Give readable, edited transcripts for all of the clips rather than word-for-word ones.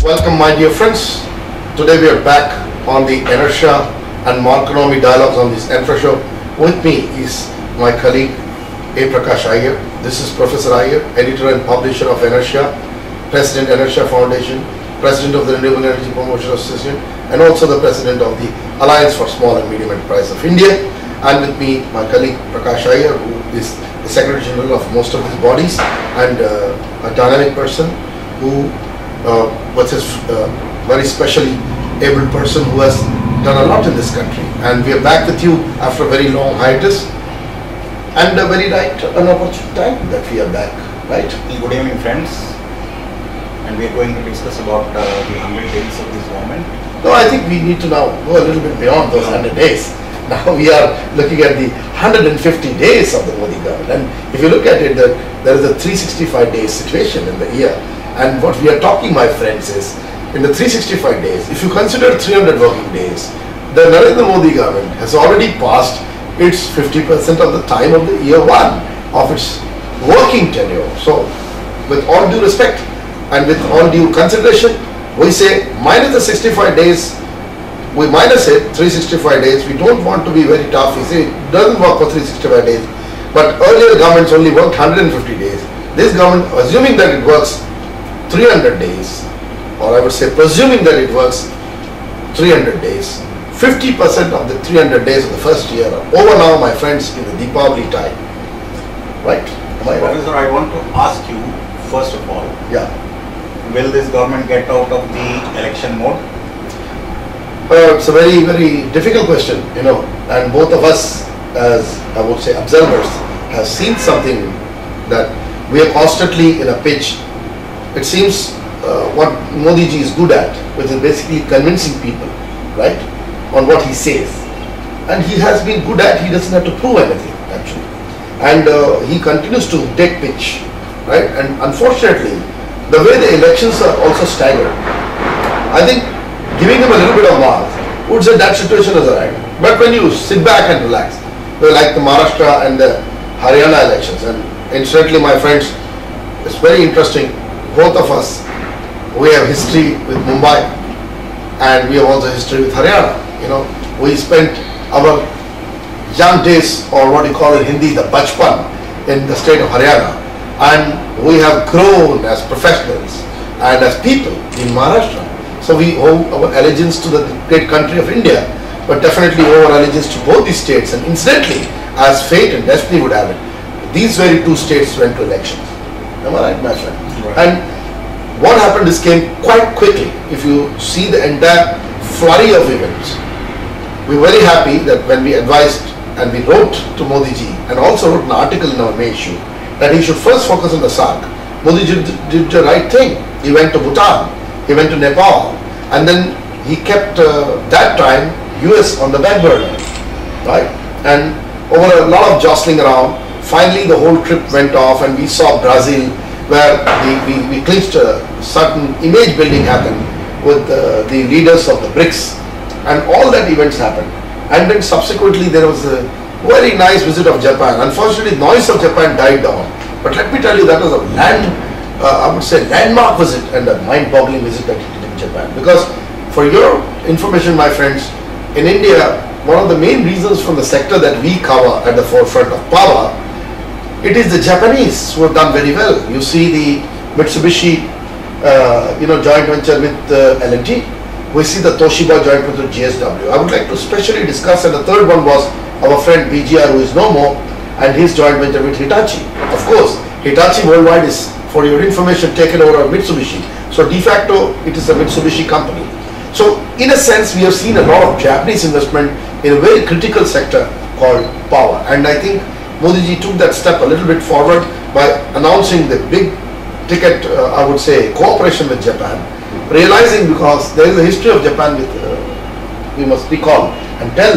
Welcome, my dear friends. Today we are back on the ENERTIA and Markenomy dialogues on this ENFRA show. With me is my colleague Prakash Iyer. This is Professor Iyer, editor and publisher of ENERTIA, President ENERTIA Foundation, President of the Renewable Energy Promotion Association, and also the President of the Alliance for Small and Medium Enterprise of India. And with me, my colleague Prakash Iyer, who is the Secretary General of most of these bodies and a dynamic person who was a very specially able person who has done a lot in this country. And we are back with you after a very long hiatus and a very an opportune time that we are back, right? Good evening, friends. And we are going to discuss about the 100 days of this government. No, I think we need to now go a little bit beyond those 100 days. Now we are looking at the 150 days of the Modi government. And if you look at it, there is a 365 days situation in the year. And what we are talking, my friends, is in the 365 days, if you consider 300 working days, the Narendra Modi government has already passed its 50% of the time of the year one of its working tenure. So with all due respect and with all due consideration, we say minus the 65 days, we minus it 365 days. We don't want to be very tough. We say it doesn't work for 365 days. But earlier governments only worked 150 days. This government, assuming that it works 300 days, or I would say presuming that it works 300 days, 50% of the 300 days of the first year are over now, my friends, in the Deepavali time. Right? Am I right? Professor, I want to ask you, first of all, will this government get out of the election mode? It's a very, very difficult question, you know, and both of us, as I would say observers, have seen something that we are constantly in a pitch. It seems what Modi ji is good at, which is basically convincing people, right, on what he says. And he has been good at, he doesn't have to prove anything, actually. And he continues to take pitch, right? And unfortunately, the way the elections are also staggered, I think giving him a little bit of mark would say that situation is alright. But when you sit back and relax, like the Maharashtra and the Haryana elections, and incidentally, my friends, it's very interesting. Both of us, we have history with Mumbai and we have also history with Haryana. You know, we spent our young days, or what you call in Hindi, the bachpan, in the state of Haryana, and we have grown as professionals and as people in Maharashtra. So we owe our allegiance to the great country of India, but definitely owe our allegiance to both these states. And incidentally, as fate and destiny would have it, these very two states went to elections. Am I right, my friend? Right. And what happened is came quite quickly. If you see the entire flurry of events, we were very happy that when we advised and we wrote to Modi ji and also wrote an article in our May issue that he should first focus on the SAARC. Modi ji did the right thing. He went to Bhutan, he went to Nepal, and then he kept that time US on the back burner, right? And over a lot of jostling around, finally the whole trip went off and we saw Brazil, where we clinched a certain image building happened with the leaders of the BRICS, and all that events happened. And then subsequently there was a very nice visit of Japan. Unfortunately, the noise of Japan died down. But let me tell you, that was a I would say landmark visit and a mind-boggling visit that he did in Japan. Because for your information, my friends, in India, one of the main reasons from the sector that we cover at the forefront of power, it is the Japanese who have done very well. You see the Mitsubishi, joint venture with L&T. We see the Toshiba joint venture with GSW. I would like to specially discuss, and the third one was our friend BGR, who is no more, and his joint venture with Hitachi. Of course, Hitachi worldwide is, for your information, taken over by Mitsubishi. So de facto, it is a Mitsubishi company. So in a sense, we have seen a lot of Japanese investment in a very critical sector called power. And I think Modi ji took that step a little bit forward by announcing the big ticket, I would say, cooperation with Japan, realizing, because there is a history of Japan with, we must recall and tell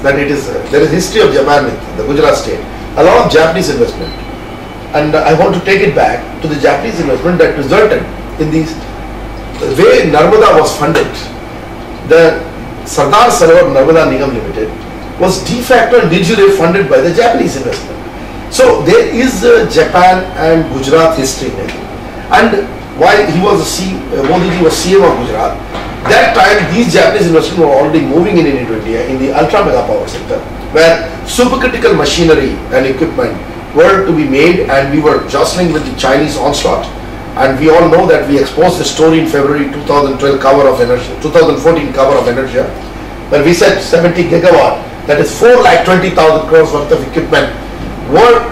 that there is history of Japan with the Gujarat state, a lot of Japanese investment. And I want to take it back to the Japanese investment that resulted in the way Narmada was funded. The Sardar Sarovar Narmada Nigam Limited was de facto and de jure funded by the Japanese investment. So there is Japan and Gujarat history in it. And while he was Modi ji was CM of Gujarat, that time these Japanese investors were already moving in India in the ultra mega power sector, where supercritical machinery and equipment were to be made, and we were jostling with the Chinese onslaught. And we all know that we exposed the story in February 2012 cover of ENERTIA, 2014 cover of ENERTIA, where we said 70 gigawatt, that is 4,20,000 crores worth of equipment were,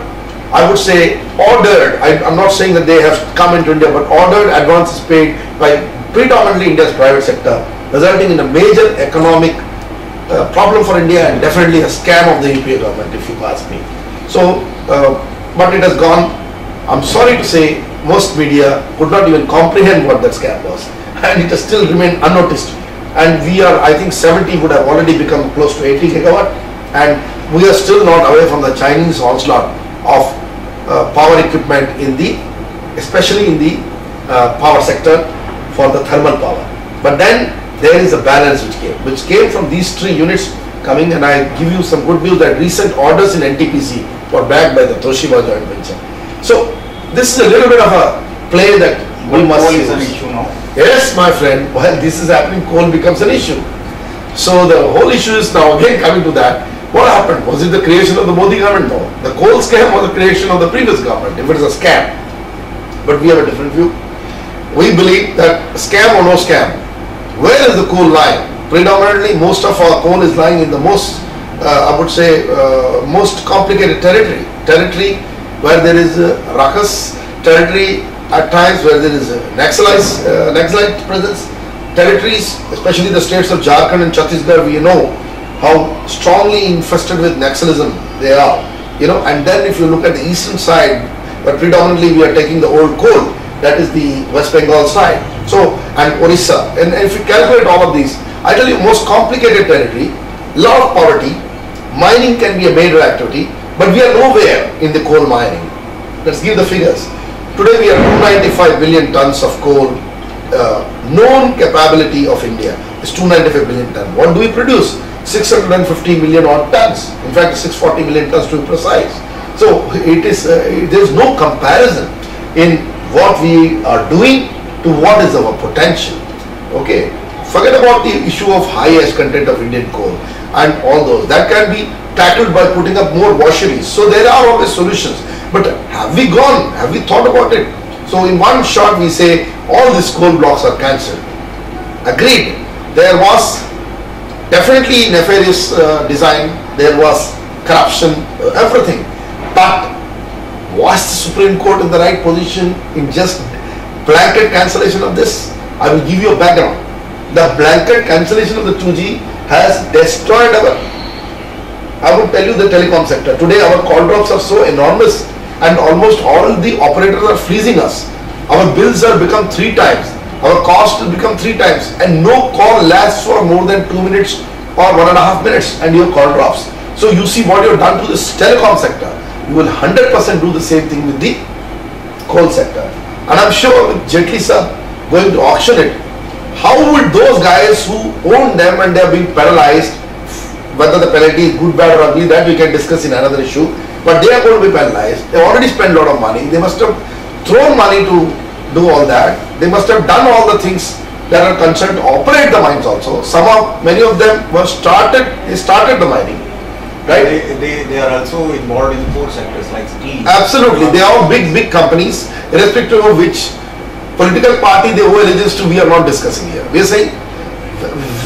I would say, ordered. I'm not saying that they have come into India, but ordered, advances paid by predominantly India's private sector, resulting in a major economic problem for India and definitely a scam of the UPA government, if you ask me. So, but it has gone, I'm sorry to say, most media could not even comprehend what that scam was, and it has still remained unnoticed. And we are, I think 70 would have already become close to 80 gigawatt, and we are still not away from the Chinese onslaught of power equipment in the, especially in the power sector for the thermal power. But then there is a balance which came from these three units coming, and I give you some good news that recent orders in NTPC were backed by the Toshiba joint venture. So this is a little bit of a play that we must use. Coal is an issue now. Yes, my friend, while this is happening, coal becomes an issue. So the whole issue is now again coming to that. What happened? Was it the creation of the Modi government? No. The coal scam was the creation of the previous government, if it is a scam. But we have a different view. We believe that scam or no scam, where is the coal lying? Predominantly, most of our coal is lying in the most, I would say, most complicated territory where there is ruckus, territory at times where there is Naxalite presence, territories, especially the states of Jharkhand and Chhattisgarh, we know how strongly infested with Naxalism they are, and then if you look at the eastern side, but predominantly we are taking the old coal, that is the West Bengal side, so, and Orissa, and if you calculate all of these, I tell you, most complicated territory, lot of poverty, mining can be a major activity, but we are nowhere in the coal mining. Let's give the figures. Today we are 295 billion tons of coal. Known capability of India is 295 billion tons. What do we produce? 650 million odd tons. In fact, 640 million tons to be precise. So it is there is no comparison in what we are doing to what is our potential. Okay, forget about the issue of high ash content of Indian coal and all those. That can be tackled by putting up more washeries. So there are always solutions. But have we gone? Have we thought about it? So in one shot we say all these coal blocks are cancelled. Agreed. There was definitely nefarious design. There was corruption, everything. But was the Supreme Court in the right position in just blanket cancellation of this? I will give you a background. The blanket cancellation of the 2G has destroyed I would tell you the telecom sector. Today our call drops are so enormous and almost all the operators are freezing us. Our bills have become 3 times. Our cost has become 3 times, and no call lasts for more than 2 minutes or 1.5 minutes and your call drops. So you see what you have done to this telecom sector. You will 100% do the same thing with the coal sector. And I'm sure with Jetli sir going to auction it, how would those guys who own them and they are being penalized, whether the penalty is good, bad or ugly, that we can discuss in another issue, but they are going to be penalized. They already spent a lot of money. They must have thrown money to do all that. They must have done all the things that are concerned to operate the mines also. Many of them they started the mining, right? They are also involved in 4 sectors like steel. Absolutely, they are all big companies, irrespective of which political party they owe allegiance to. We are not discussing here. We are saying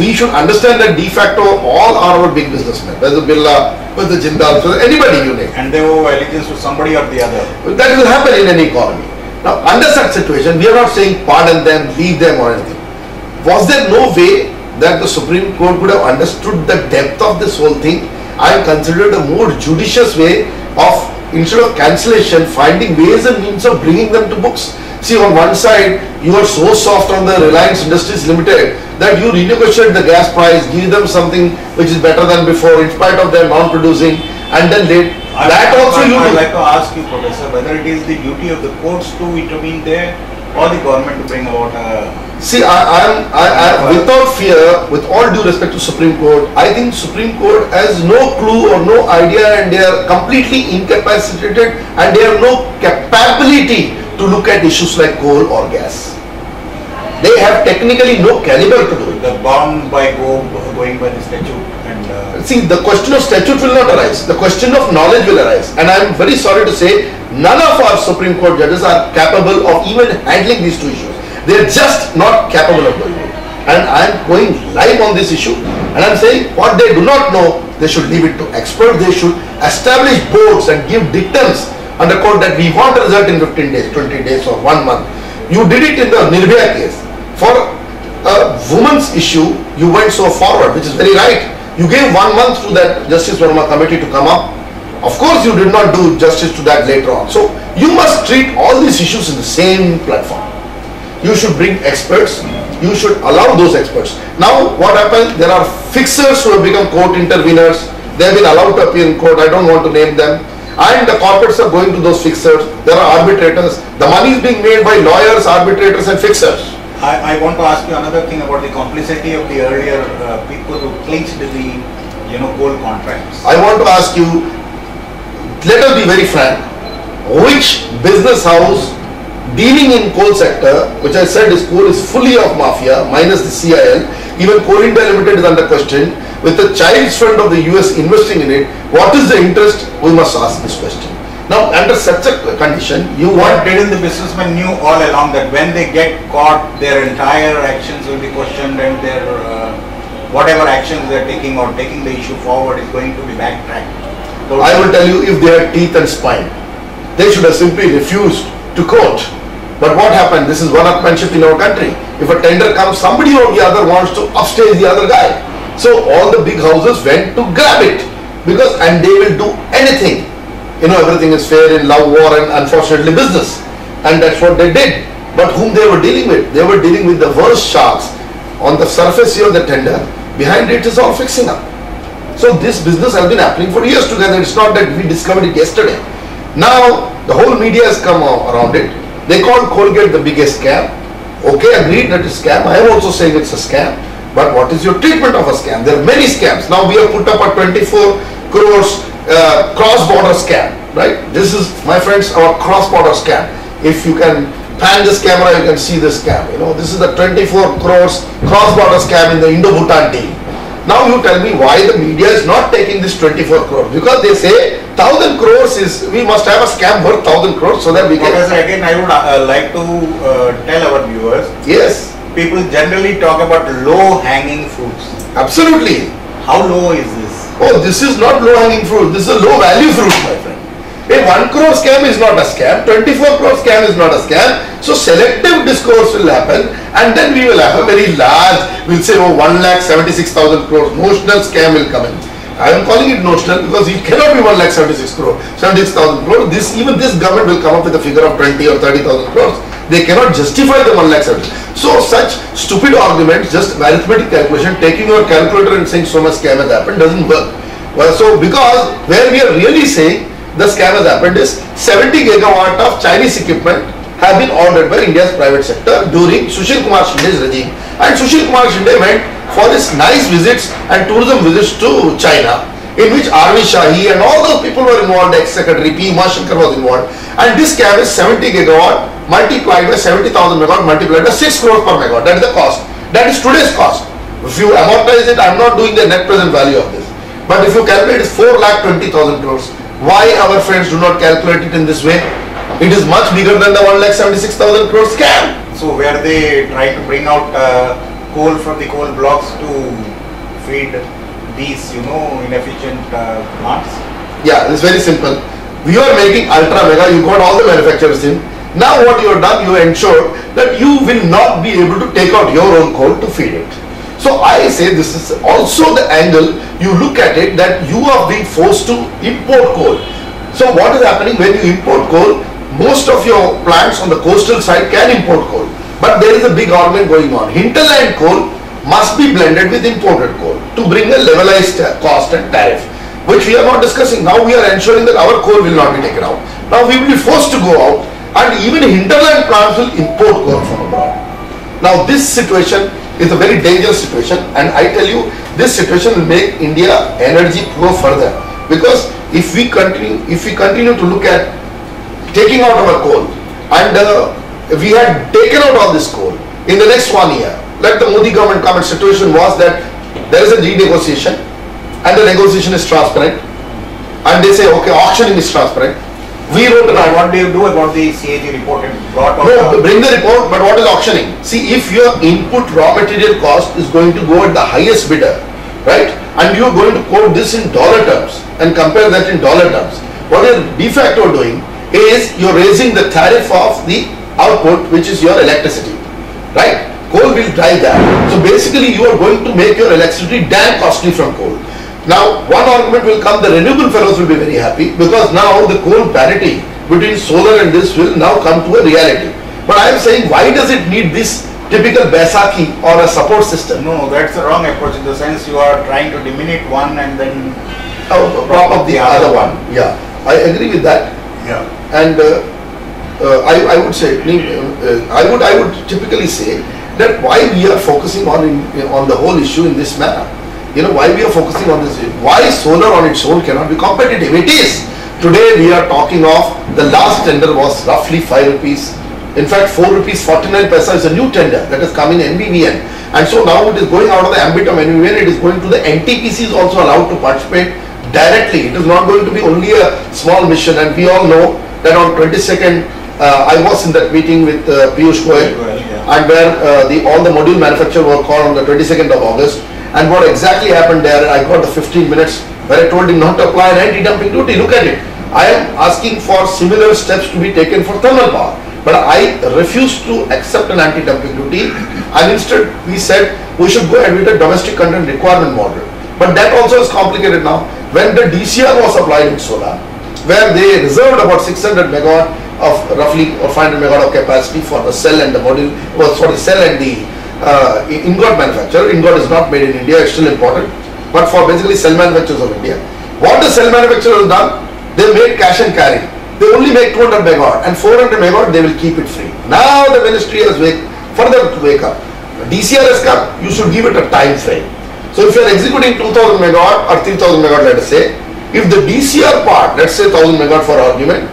we should understand that de facto all are our big businessmen, whether Birla, whether Jindal, whether anybody you name. And they owe allegiance to somebody or the other. That will happen in any economy. Now, under such situation, we are not saying pardon them, leave them or anything. Was there no way that the Supreme Court would have understood the depth of this whole thing and considered a more judicious way of, instead of cancellation, finding ways and means of bringing them to books? See, on one side, you are so soft on the Reliance Industries Limited that you renegotiate the gas price, give them something which is better than before in spite of their non-producing, and then I'd like to ask you, Professor, whether it is the duty of the courts to intervene there or the government to bring about See, without fear, with all due respect to Supreme Court, I think Supreme Court has no clue or no idea, and they are completely incapacitated and they have no capability to to look at issues like coal or gas. They have technically no caliber to do it. The bound by going by the statute and see, the question of statute will not arise. The question of knowledge will arise. And I am very sorry to say, none of our Supreme Court judges are capable of even handling these two issues. They are just not capable of doing it. And I am going live on this issue. And I am saying, what they do not know, they should leave it to experts. They should establish boards and give dictums under court that we want a result in 15 days, 20 days or 1 month. You did it in the Nirbhaya case. For a woman's issue, you went so forward, which is very right. You gave 1 month to that Justice Verma committee to come up. Of course, you did not do justice to that later on. So, you must treat all these issues in the same platform. You should bring experts. You should allow those experts. Now, what happens? There are fixers who have become court interveners. They have been allowed to appear in court. I don't want to name them. And the corporates are going to those fixers. There are arbitrators. The money is being made by lawyers, arbitrators and fixers. I want to ask you another thing about the complicity of the earlier people who clinched the coal contracts. I want to ask you, let us be very frank, which business house dealing in coal sector, which I said is coal is fully of mafia minus the CIL, even Coal India Limited is under question, with the child's fund of the US investing in it, what is the interest? We must ask this question. Now, under such a condition, what didn't the businessmen knew all along that when they get caught, their entire actions will be questioned and their whatever actions they are taking or taking the issue forward is going to be backtracked. So I will tell you, if they had teeth and spine, they should have simply refused to quote. But what happened? This is one-upmanship in our country. If a tender comes, somebody or the other wants to upstage the other guy. So all the big houses went to grab it and they will do anything. Everything is fair in love, war and unfortunately business. And that's what they did. But whom they were dealing with? They were dealing with the worst sharks. On the surface of the tender, behind it is all fixing up. So this business has been happening for years together. It's not that we discovered it yesterday. Now, the whole media has come around it. They call Colgate the biggest scam. Okay, agreed that it's a scam. I am also saying it's a scam. But what is your treatment of a scam? There are many scams. Now we have put up a 24 crores cross-border scam, right? This is, my friends, our cross-border scam. If you can pan this camera, you can see this scam. This is the 24 crores cross-border scam in the Indo-Bhutan deal. Now you tell me why the media is not taking this 24 crores. Because they say 1,000 crores is, we must have a scam worth 1,000 crores so that we can... Professor, again, I would like to tell our viewers. Yes. People generally talk about low-hanging fruits. Absolutely. How low is this? Oh, this is not low-hanging fruit. This is a low-value fruit, my friend. A 1 crore scam is not a scam. 24 crore scam is not a scam. So selective discourse will happen, and then we will have a very large. We'll say, 1,76,000 crores notional scam will come in. I am calling it notional because it cannot be 1,76,000 crores. Even this government will come up with a figure of 20 or 30,000 crores. They cannot justify the 1,70,000. So such stupid arguments, just arithmetic calculation, taking your calculator and saying so much scam has happened doesn't work. Well, so because where we are really saying the scam has happened is 70 gigawatt of Chinese equipment have been ordered by India's private sector during Sushil Kumar Shinde's regime. And Sushil Kumar Shinde went for his nice visits and tourism visits to China, in which R.V. Shahi and all those people were involved, ex-secretary P. Umashankar was involved. And this scam is 70 gigawatt multiplied by 70,000 megawatt multiplied by 6 crores per megawatt. That is the cost. That is today's cost. If you amortize it, I am not doing the net present value of this. But if you calculate it, 4,20,000 crores. Why our friends do not calculate it in this way? It is much bigger than the 1,76,000 crore scam. So where they try to bring out coal from the coal blocks to feed these, inefficient plants? Yeah, it's very simple. We are making ultra mega, you got all the manufacturers in. Now what you have done, you ensure that you will not be able to take out your own coal to feed it. So I say this is also the angle you look at it, that you are being forced to import coal. So what is happening when you import coal? Most of your plants on the coastal side can import coal. But there is a big argument going on. Hinterland coal must be blended with imported coal to bring a levelized cost and tariff, which we are not discussing. Now we are ensuring that our coal will not be taken out. Now we will be forced to go out, and even hinterland plants will import coal from abroad. Now this situation is a very dangerous situation, and I tell you, this situation will make India energy poor further, because if we continue to look at taking out our coal and we had taken out all this coal in the next 1 year. Let the Modi government come, and situation was that there is a renegotiation and the negotiation is transparent, and they say okay, auctioning is transparent. We wrote an article. What do you do about the CAG report and brought out? No, bring the report, but what is auctioning? See, if your input raw material cost is going to go at the highest bidder, right, and you are going to quote this in dollar terms and compare that in dollar terms, what you are de facto doing is you are raising the tariff of the output, which is your electricity, right? Coal will drive that. So basically you are going to make your electricity damn costly from coal. Now one argument will come, the renewable fellows will be very happy because now the coal parity between solar and this will now come to a reality. But I am saying, why does it need this typical Baisakhi or a support system? No, that's the wrong approach, in the sense you are trying to diminish one and then prop up the other one. Yeah, I agree with that. Yeah. And I would say, I would typically say that why we are focusing on the whole issue in this manner. You know, why we are focusing on this, why solar on its own cannot be competitive. It is. Today we are talking of, the last tender was roughly 5 rupees. In fact, 4 rupees 49 paisa is a new tender that has come in NVVN. And so now it is going out of the ambit of NVVN, it is going to the NTPC is also allowed to participate directly. It is not going to be only a small mission, and we all know that on 22nd, I was in that meeting with Piyush Goyal, and where all the module manufacturers were called on the 22nd of August. And what exactly happened there, I got the 15 minutes where I told him not to apply an anti-dumping duty. Look at it. I am asking for similar steps to be taken for thermal power, but I refuse to accept an anti-dumping duty, and instead we said we should go ahead with a domestic content requirement model. But that also is complicated now. When the DCR was applied in solar, where they reserved about 600 megawatt of roughly or 500 megawatt of capacity for the cell and the module, for the cell and the ingot manufacturer. Ingot is not made in India, it's still important, but for basically cell manufacturers of India. What the cell manufacturer has done, they made cash and carry. They only make 200 megawatt and 400 megawatt they will keep it free. Now the ministry has further to wake up. DCR has come, you should give it a time frame. So if you are executing 2000 megawatt or 3000 megawatt, let us say, if the DCR part, let's say 1000 megawatt for argument,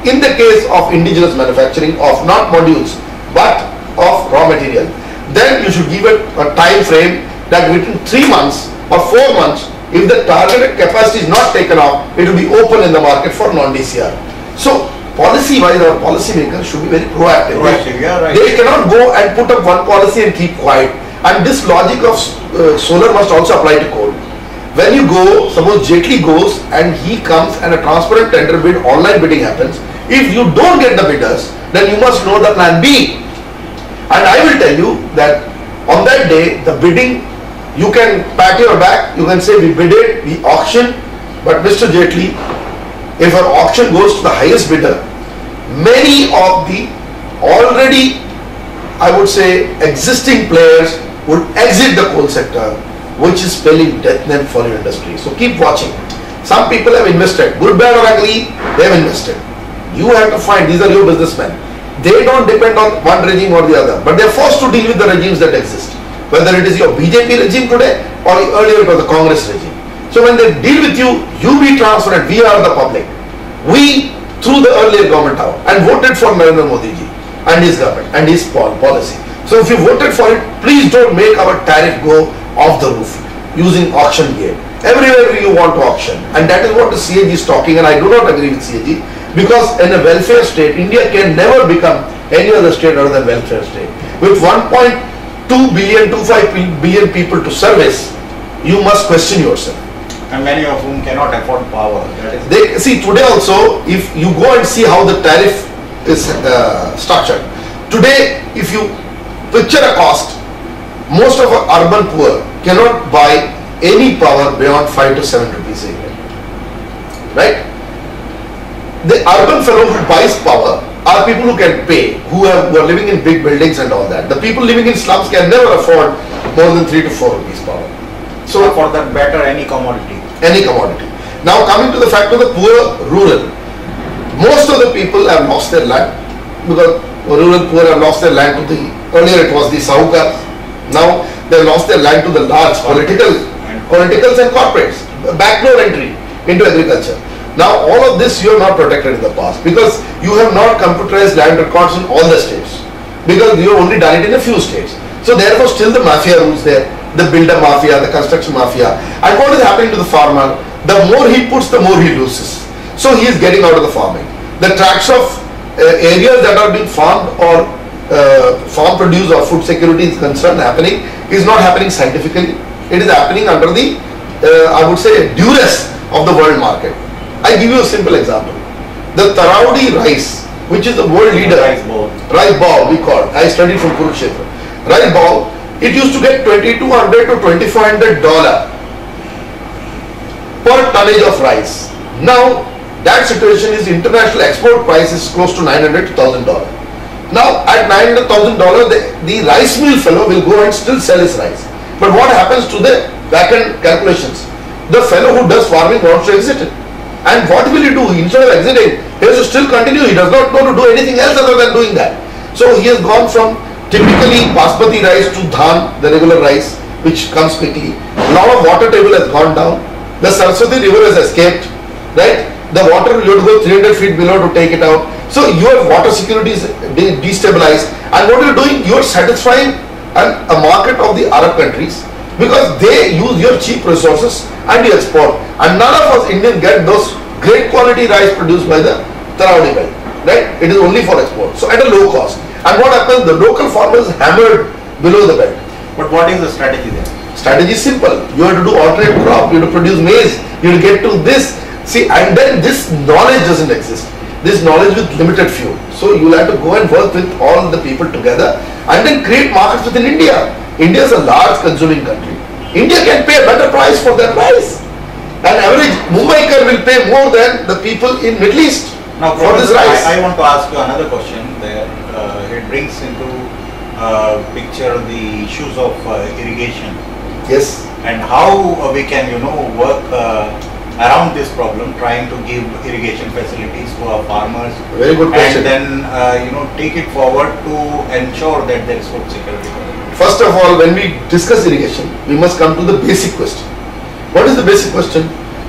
in the case of indigenous manufacturing of not modules but of raw material, then you should give it a time frame that within 3 months or 4 months, if the targeted capacity is not taken off, it will be open in the market for non-DCR. So policy-wise, our policymakers should be very proactive. Yeah, right. They cannot go and put up one policy and keep quiet. And this logic of solar must also apply to coal. When you go, suppose Jaitley goes and he comes and a transparent tender bid, online bidding happens. If you don't get the bidders, then you must know the plan B. And I will tell you that on that day, the bidding, you can pat your back, you can say we bidded, we auctioned, but Mr. Jaitley, if our auction goes to the highest bidder, many of the already, I would say, existing players would exit the coal sector, which is spelling death knell for your industry. So keep watching. Some people have invested, good, bad or ugly, they have invested. You have to find, these are your businessmen. They don't depend on one regime or the other, but they are forced to deal with the regimes that exist. Whether it is your BJP regime today or earlier it was the Congress regime. So when they deal with you, you be transparent. We are the public. We, through the earlier government and voted for Narendra Modi ji and his government and his policy. So if you voted for it, please don't make our tariff go off the roof using auction gate. Everywhere you want to auction, and that is what the CAG is talking, and I do not agree with CAG. Because in a welfare state, India can never become any other state other than welfare state. With 1.2 billion, 25 billion people to service, you must question yourself. And many of whom cannot afford power. That is see, today also, if you go and see how the tariff is structured. Today, if you picture a cost, most of our urban poor cannot buy any power beyond 5 to 7 rupees a year. Right? The urban fellow who buys power are people who can pay, who are living in big buildings and all that. The people living in slums can never afford more than 3 to 4 rupees power. So for that better any commodity. Any commodity. Now coming to the fact of the poor rural, most of the people have lost their land because rural poor have lost their land to the, earlier it was the Sahukar, now they have lost their land to the large politicals and corporates, backdoor entry into agriculture. Now all of this you have not protected in the past because you have not computerized land records in all the states, because you have only done it in a few states. So therefore still the mafia rules there, the builder mafia, the construction mafia. And what is happening to the farmer? The more he puts, the more he loses. So he is getting out of the farming. The tracts of areas that are being farmed or farm produce or food security is concerned happening is not happening scientifically. It is happening under the I would say duress of the world market. I give you a simple example. The Taraudi rice, which is the world leader, rice ball we call it. I studied from Kurukshetra. Rice ball, it used to get $2,200 to $2,400 per tonnage of rice. Now that situation is international export price is close to $900 to $1,000. Now at $900,000 the rice mill fellow will go and still sell his rice. But what happens to the back-end calculations? The fellow who does farming wants to exit it. And what will he do? Instead of exiting, he has to still continue. He does not know to do anything else other than doing that. So he has gone from typically basmati rice to dhan, the regular rice, which comes quickly. A lot of water table has gone down. The Saraswati river has escaped, right? The water, you have to go 300 feet below to take it out. So your water security is destabilized. And what you are doing, you are satisfying a market of the Arab countries because they use your cheap resources and you export. And none of us Indians get those great quality rice produced by the Taraudi belt, right? It is only for export. So at a low cost. And what happens? The local farmers hammered below the belt. But what is the strategy there? Strategy is simple. You have to do alternate crop. You have to produce maize. You will get to this. See, and then this knowledge doesn't exist. This knowledge with limited fuel. So you will have to go and work with all the people together and then create markets within India. India is a large consuming country. India can pay a better price for their rice. An average Mumbaiker will pay more than the people in Middle East now, for this rice. I want to ask you another question there. It brings into picture the issues of irrigation. Yes. And how we can, work around this problem, trying to give irrigation facilities to our farmers. Very good question. And then, take it forward to ensure that there is food security. First of all, when we discuss irrigation, we must come to the basic question. What is the basic question?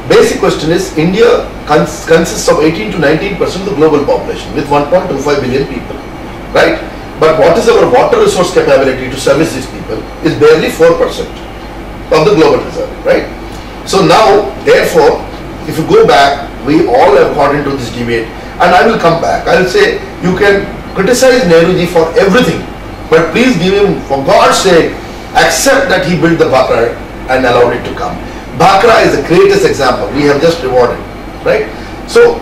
Basic question is India consists of 18 to 19% of the global population with 1.25 billion people, right? But what is our water resource capability to service these people is barely 4% of the global reserve, right? So now, therefore, if you go back, we all have got into this debate, and I will come back. I will say you can criticize Nehruji for everything, but please give him, for God's sake, accept that he built the Bhakra and allowed it to come. Bhakra is the greatest example. We have just rewarded, right? So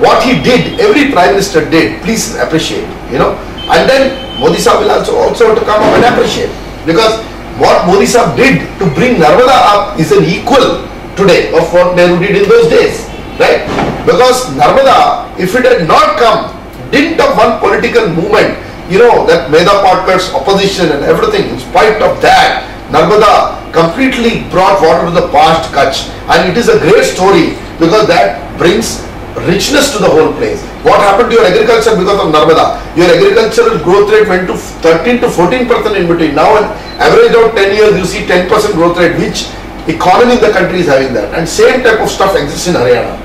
what he did, every Prime Minister did, please appreciate, and then Modi Sahib will also to come up and appreciate, because what Modi Sahib did to bring Narmada up is an equal today of what Nehru did in those days, right? Because Narmada, if it had not come, didn't have one political movement, that Meda Patkar's opposition and everything, in spite of that, Narmada completely brought water to the parched Kutch, and it is a great story because that brings richness to the whole place. What happened to your agriculture because of Narmada? Your agricultural growth rate went to 13 to 14% in between. Now, on average of 10 years, you see 10% growth rate. Which economy in the country is having that? And same type of stuff exists in Haryana.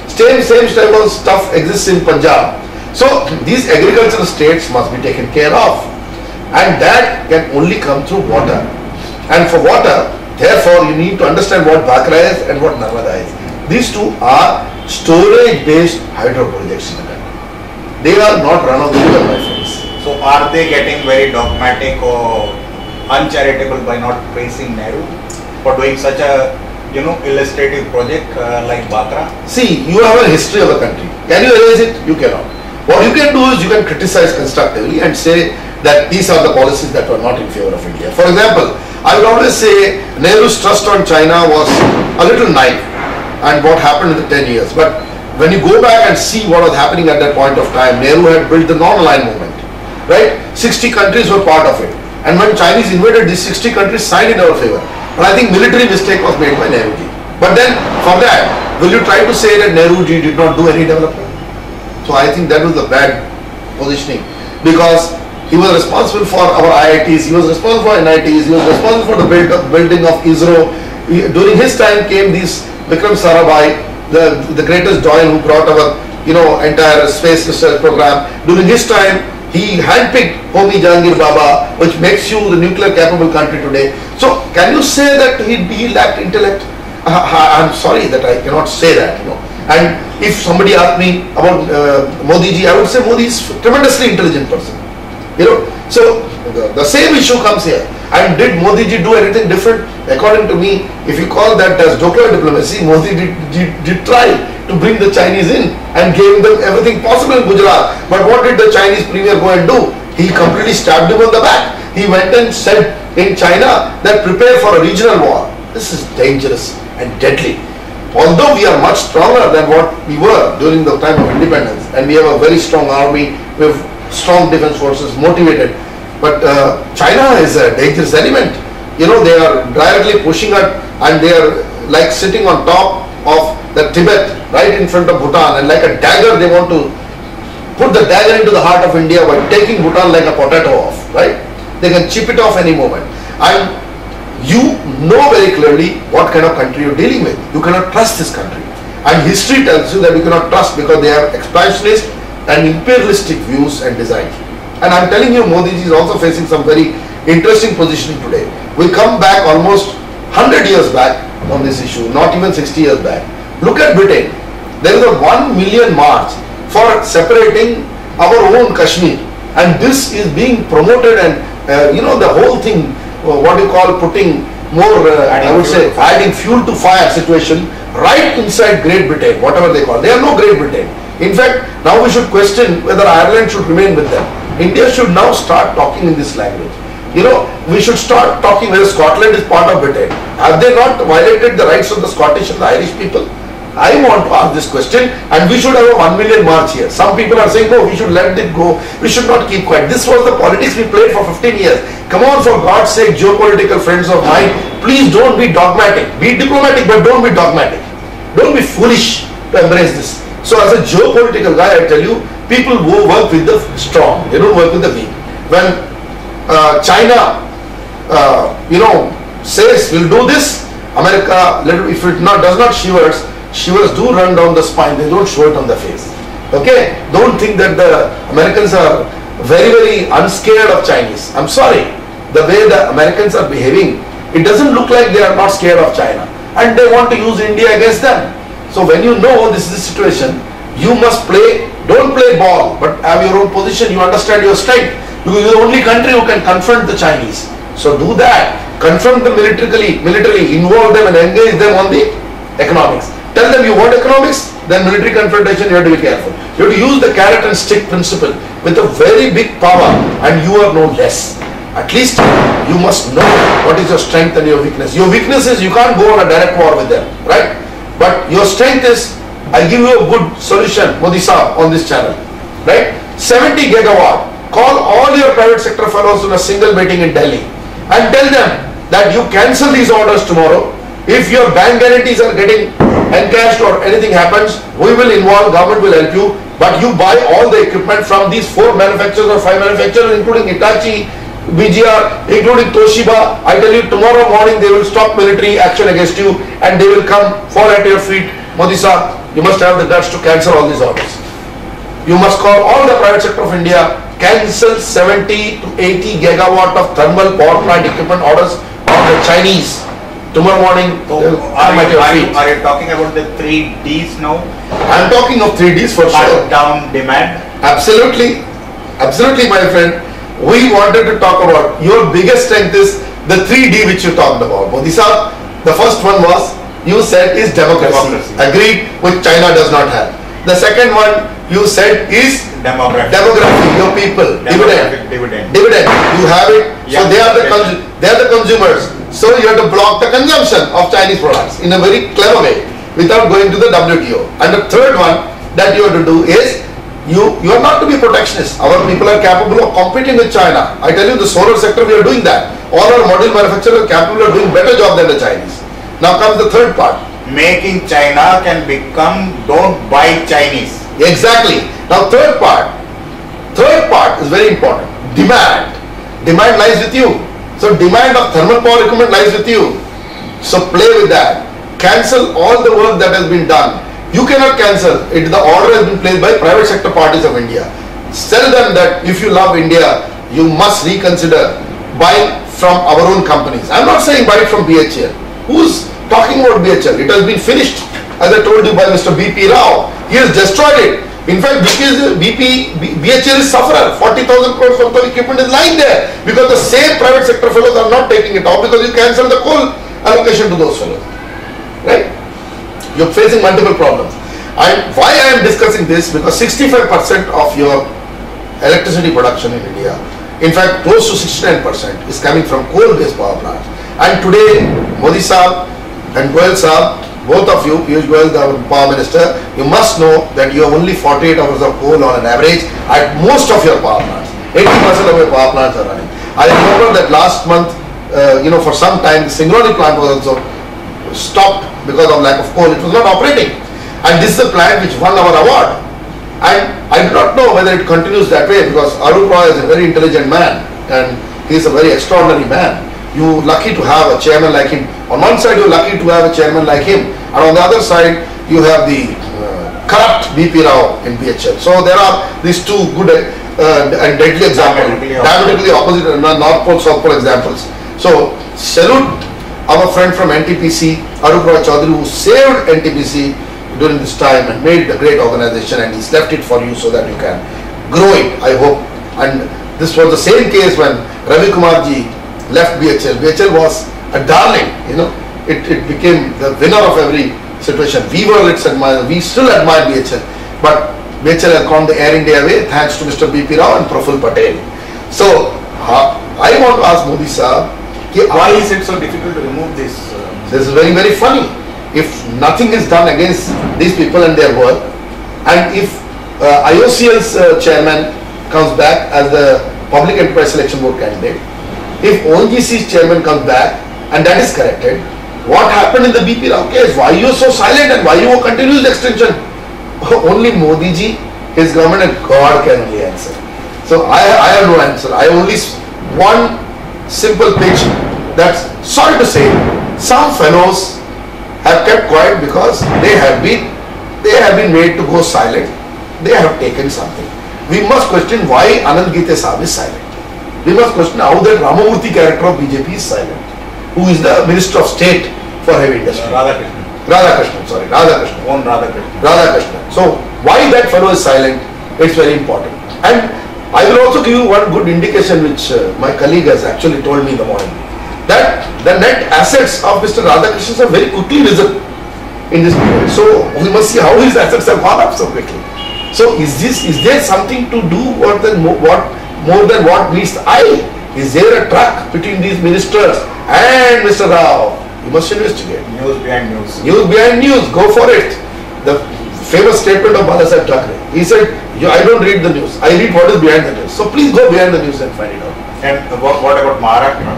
Same type of stuff exists in Punjab. So these agricultural states must be taken care of, and that can only come through water. And for water, therefore, you need to understand what Bhakra is and what Narmada is. These two are storage-based hydro projects in the country. They are not run-of-the-mill, my friends. So are they getting very dogmatic or uncharitable by not praising Nehru for doing such a illustrative project like Bhakra? See, you have a history of the country. Can you erase it? You cannot. What you can do is you can criticize constructively and say that these are the policies that were not in favor of India. For example, I would always say Nehru's trust on China was a little naive, and what happened in the 10 years. But when you go back and see what was happening at that point of time, Nehru had built the non-aligned movement, right? 60 countries were part of it. And when Chinese invaded, these 60 countries signed in our favor. But I think military mistake was made by Nehruji. But then, for that, will you try to say that Nehruji did not do any development? So I think that was a bad positioning, because he was responsible for our IITs, he was responsible for NITs, he was responsible for the building of ISRO. During his time came these Vikram Sarabhai, the greatest Doyen who brought our, entire space research program. During his time, he handpicked Homi Jahangir Baba, which makes you the nuclear capable country today. So can you say that he lacked intellect? I'm sorry that I cannot say that, And if somebody asked me about Modi ji, I would say Modi is a tremendously intelligent person. So the same issue comes here. And did Modi ji do anything different? According to me, if you call that as Dokla diplomacy, Modi did try to bring the Chinese in and gave them everything possible in Gujarat. But what did the Chinese premier go and do? He completely stabbed him on the back. He went and said in China that prepare for a regional war. This is dangerous and deadly. Although we are much stronger than what we were during the time of independence, and we have a very strong army, we have strong defense forces, motivated, but China is a dangerous element. They are directly pushing it, and they are like sitting on top of the Tibet, right in front of Bhutan, and like a dagger they want to put the dagger into the heart of India by taking Bhutan like a potato off, right? They can chip it off any moment. And you know very clearly what kind of country you're dealing with. You cannot trust this country. And history tells you that you cannot trust because they have expansionist and imperialistic views and designs. And I'm telling you, Modi ji is also facing some very interesting position today. We come back almost 100 years back on this issue, not even 60 years back. Look at Britain. There is a 1 million march for separating our own Kashmir. And this is being promoted and, the whole thing, what you call putting more, I would say, adding fuel to fire situation right inside Great Britain, whatever they call. They are no Great Britain. In fact, now we should question whether Ireland should remain with them. India should now start talking in this language. We should start talking whether Scotland is part of Britain. Have they not violated the rights of the Scottish and the Irish people? I want to ask this question, and we should have a 1 million march here. Some people are saying, no, we should let it go. We should not keep quiet. This was the politics we played for 15 years. Come on, for God's sake, geopolitical friends of mine, please don't be dogmatic. Be diplomatic, but don't be dogmatic. Don't be foolish to embrace this. So as a geopolitical guy, I tell you, people who work with the strong, they don't work with the weak. When China, says we'll do this, America, if it does not shivers do run down the spine, they don't show it on the face. Okay? Don't think that the Americans are very, very unscared of Chinese. I'm sorry. The way the Americans are behaving, it doesn't look like they are not scared of China. And they want to use India against them. So when you know this is the situation, you must don't play ball, but have your own position. You understand your strength. Because you're the only country who can confront the Chinese. So do that. Confront them militarily, involve them and engage them on the economics. Tell them you want economics, then military confrontation, you have to be careful. You have to use the carrot and stick principle with a very big power, and you are no less. At least you must know what is your strength and your weakness. Your weakness is you can't go on a direct war with them, right? But your strength is, I'll give you a good solution, Modi Saab, on this channel, right? 70 gigawatt. Call all your private sector fellows in a single meeting in Delhi and tell them that you cancel these orders tomorrow. If your bank guarantees are getting encashed or anything happens, we will involve, government will help you, but you buy all the equipment from these 4 manufacturers or 5 manufacturers, including Hitachi, BGR, including Toshiba. I tell you, tomorrow morning they will stop military action against you and they will come fall at your feet. Modi Saab, you must have the guts to cancel all these orders. You must call all the private sector of India, cancel 70 to 80 gigawatt of thermal power plant equipment orders of the Chinese. Tomorrow morning, are you talking about the 3 Ds now? I'm talking of 3 Ds for sure. Cut down demand? Absolutely. Absolutely, my friend. We wanted to talk about, your biggest strength is the 3D which you talked about. Modi Saab, the first one was, you said is democracy. Agreed, which China does not have. The second one you said is demography, your people, dividend. You have it. Yeah, so they are the consumers. So you have to block the consumption of Chinese products in a very clever way without going to the WTO. And the third one that you have to do is you are not to be protectionist. Our people are capable of competing with China. I tell you, the solar sector, we are doing that. All our module manufacturers are capable of doing better job than the Chinese. Now comes the third part. Making China can become don't buy Chinese. Exactly. Now third part is very important. Demand lies with you. So demand of thermal power equipment lies with you. So play with that. Cancel all the work that has been done. You cannot cancel it. The order has been placed by private sector parties of India. Tell them that if you love India, you must reconsider buying from our own companies. I'm not saying buy it from BHL. Who's talking about BHL? It has been finished, as I told you, by Mr. BP Rao. He has destroyed it. In fact, BHL is sufferer. 40,000 crores worth of equipment is lying there because the same private sector fellows are not taking it off because you cancel the coal allocation to those fellows. Right? You're facing multiple problems. And why I am discussing this? Because 65% of your electricity production in India, in fact close to 69%, is coming from coal-based power plants. And today, Modi Saab and Goyal Saab, both of you, Piyush Goyal, the power minister, you must know that you have only 48 hours of coal on an average at most of your power plants. 80% of your power plants are running. I remember that last month, for some time, the Singrauli plant was also stopped because of lack of coal. It was not operating. And this is a plant which won our award. And I do not know whether it continues that way because Arup Roy is a very intelligent man and he is a very extraordinary man. You're lucky to have a chairman like him. On one side, you're lucky to have a chairman like him, and on the other side, you have the corrupt BP Rao in BHL. So there are these two good and deadly examples, diametrically opposite, North Pole, South Pole examples. So salute our friend from NTPC, Arup Roy Chaudhary, who saved NTPC during this time and made a great organization, and he's left it for you so that you can grow it, I hope. And this was the same case when Ravi Kumar ji left BHL. BHL was a darling, it became the winner of every situation. We were its admirers, we still admire BHL, but BHL has gone the Air India way thanks to Mr. BP Rao and Prof. Patel. So I want to ask Modi Saab, why is it so difficult to remove this? This is very, very funny. If nothing is done against these people and their work, and if IOCL's chairman comes back as the Public Enterprise Selection Board candidate, if ONGC's chairman comes back and that is corrected, what happened in the BP Rao case? Why you so silent and why you continuous extension? Only Modi ji, his government, and God can only answer. So I have no answer. I only one simple pitch that, sorry to say, some fellows have kept quiet because they have been made to go silent. They have taken something. We must question why Anand Gite Saab is silent. We must question how that Ramamurthy character of BJP is silent, who is the Minister of State for Heavy Industry. Radhakrishnan. So why that fellow is silent? It's very important. And I will also give you one good indication which my colleague has actually told me in the morning, that the net assets of Mr. Radhakrishnan are very quickly risen in this period. So we must see how his assets have gone up so quickly. So is there something to do more than what meets the eye? Is there a track between these ministers and Mr. Rao? You must investigate. News behind news. News behind news. Go for it. The famous statement of Balasaheb Thackeray. He said, I don't read the news. I read what is behind the news. So please go behind the news and find it out. And what about Maharashtra?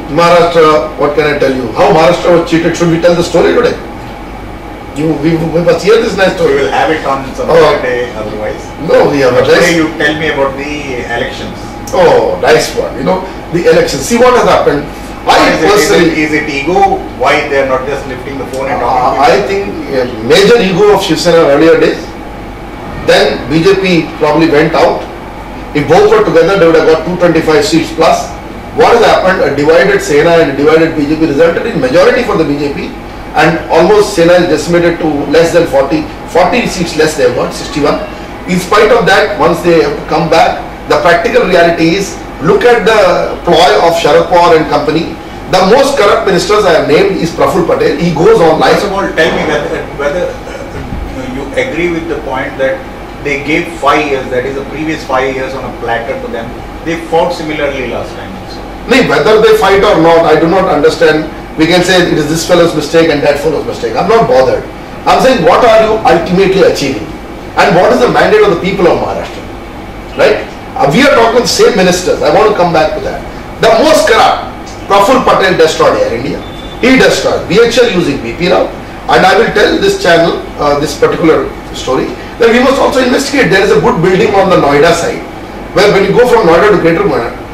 Maharashtra, what can I tell you? How Maharashtra was cheated? Should we tell the story today? We must hear this nice story. We will have it on some other day otherwise. No, we have a today you tell me about the elections. Oh, nice one. The elections. See what has happened. Is it ego? Why they are not just lifting the phone and talking? I think major ego of Shiv Sena earlier days. Then BJP probably went out. If both were together, they would have got 225 seats plus. What has happened? A divided Sena and a divided BJP resulted in majority for the BJP, and almost Sena is decimated to less than 40 seats less they have got, 61. In spite of that, once they have to come back, the practical reality is, look at the ploy of Sharad Pawar and company. The most corrupt ministers I have named is Prof. Patel. He goes on live. First of all, tell me whether you agree with the point that they gave 5 years, that is the previous 5 years, on a platter to them. They fought similarly last time also. No, whether they fight or not, I do not understand. We can say it is this fellow's mistake and that fellow's mistake. I'm not bothered. I'm saying, what are you ultimately achieving? And what is the mandate of the people of Maharashtra? Right? We are talking the same ministers. I want to come back to that. The most corrupt, Prof. Patel destroyed Air India. He destroyed BHL using BP Rao. And I will tell this channel, this particular story, that we must also investigate. There is a good building on the Noida side, where when you go from Noida to Greater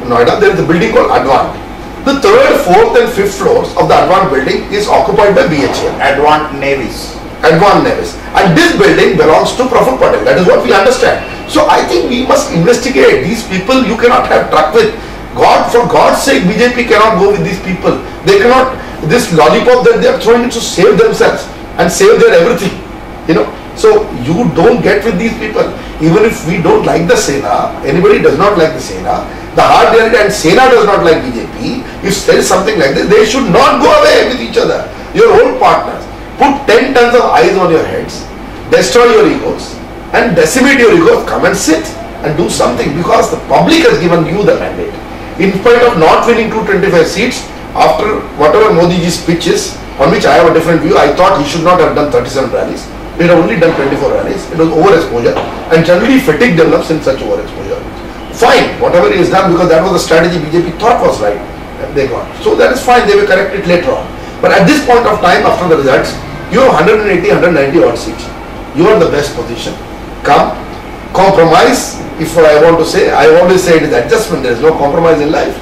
Noida, there is a building called Advant. The 3rd, 4th and 5th floors of the Advant building is occupied by BHL. Advant Navies. Advan Nevis. And this building belongs to Prof. Patel. That is what we understand. So I think we must investigate these people. You cannot have truck with. God, for God's sake, BJP cannot go with these people. They cannot, this lollipop that they are throwing it to save themselves and save their everything. You know, so you don't get with these people. Even if we don't like the Sena, anybody does not like the Sena, the hard reality, and Sena does not like BJP, if there is something like this, they should not go away with each other. Your old partners. Put 10 tons of eyes on your heads, destroy your egos, and decimate your egos. Come and sit and do something, because the public has given you the mandate. In spite of not winning 225 seats, after whatever Modi's speech is, on which I have a different view, I thought he should not have done 37 rallies. He had only done 24 rallies. It was overexposure, and generally fatigue develops in such overexposure. Fine, whatever he has done, because that was the strategy BJP thought was right, and they got. So that is fine, they will correct it later on. But at this point of time, after the results, you have 180, 190 odd seats. You are in the best position. Come, compromise. If I want to say, I always say it is adjustment. There is no compromise in life.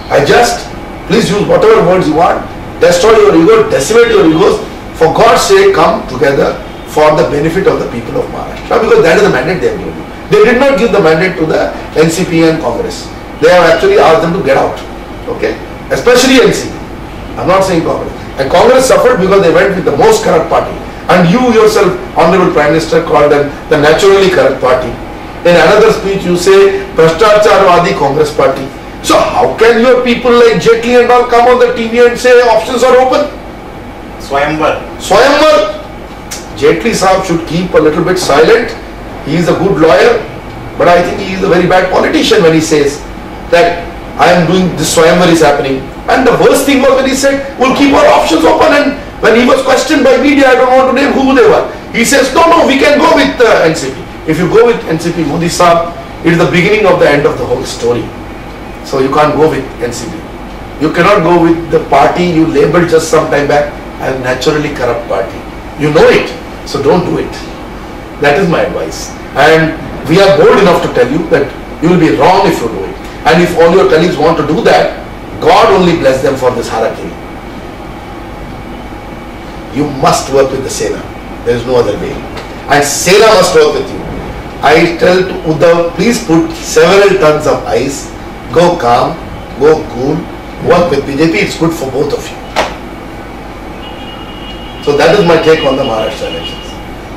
Adjust. Please use whatever words you want. Destroy your ego, decimate your egos. For God's sake, come together for the benefit of the people of Maharashtra, because that is the mandate they have given you. They did not give the mandate to the NCP and Congress. They have actually asked them to get out. Okay? Especially NCP. I am not saying Congress. And Congress suffered because they went with the most corrupt party. And you yourself, Honorable Prime Minister, called them the naturally corrupt party. In another speech, you say Prashtacharwadi Congress party. So how can your people like Jaitley and all come on the TV and say options are open? Swayamvar. Swayamvar. Jaitley Sahab should keep a little bit silent. He is a good lawyer, but I think he is a very bad politician when he says that I am doing this, Swayamvar is happening. And the worst thing was when he said, we'll keep our options open, and when he was questioned by media, I don't want to name who they were, he says, no, we can go with NCP. If you go with NCP, Modi Sahab, it is the beginning of the end of the whole story. So you can't go with NCP. You cannot go with the party you labeled just some time back as naturally corrupt party. You know it, so don't do it. That is my advice. And we are bold enough to tell you that you will be wrong if you do it. And if all your colleagues want to do that, God only bless them for this harakiri. You must work with the Sena. There is no other way. And Sena must work with you. I tell to Uddhav, please put several tons of ice, go calm, go cool, work with BJP, it's good for both of you. So that is my take on the Maharashtra elections.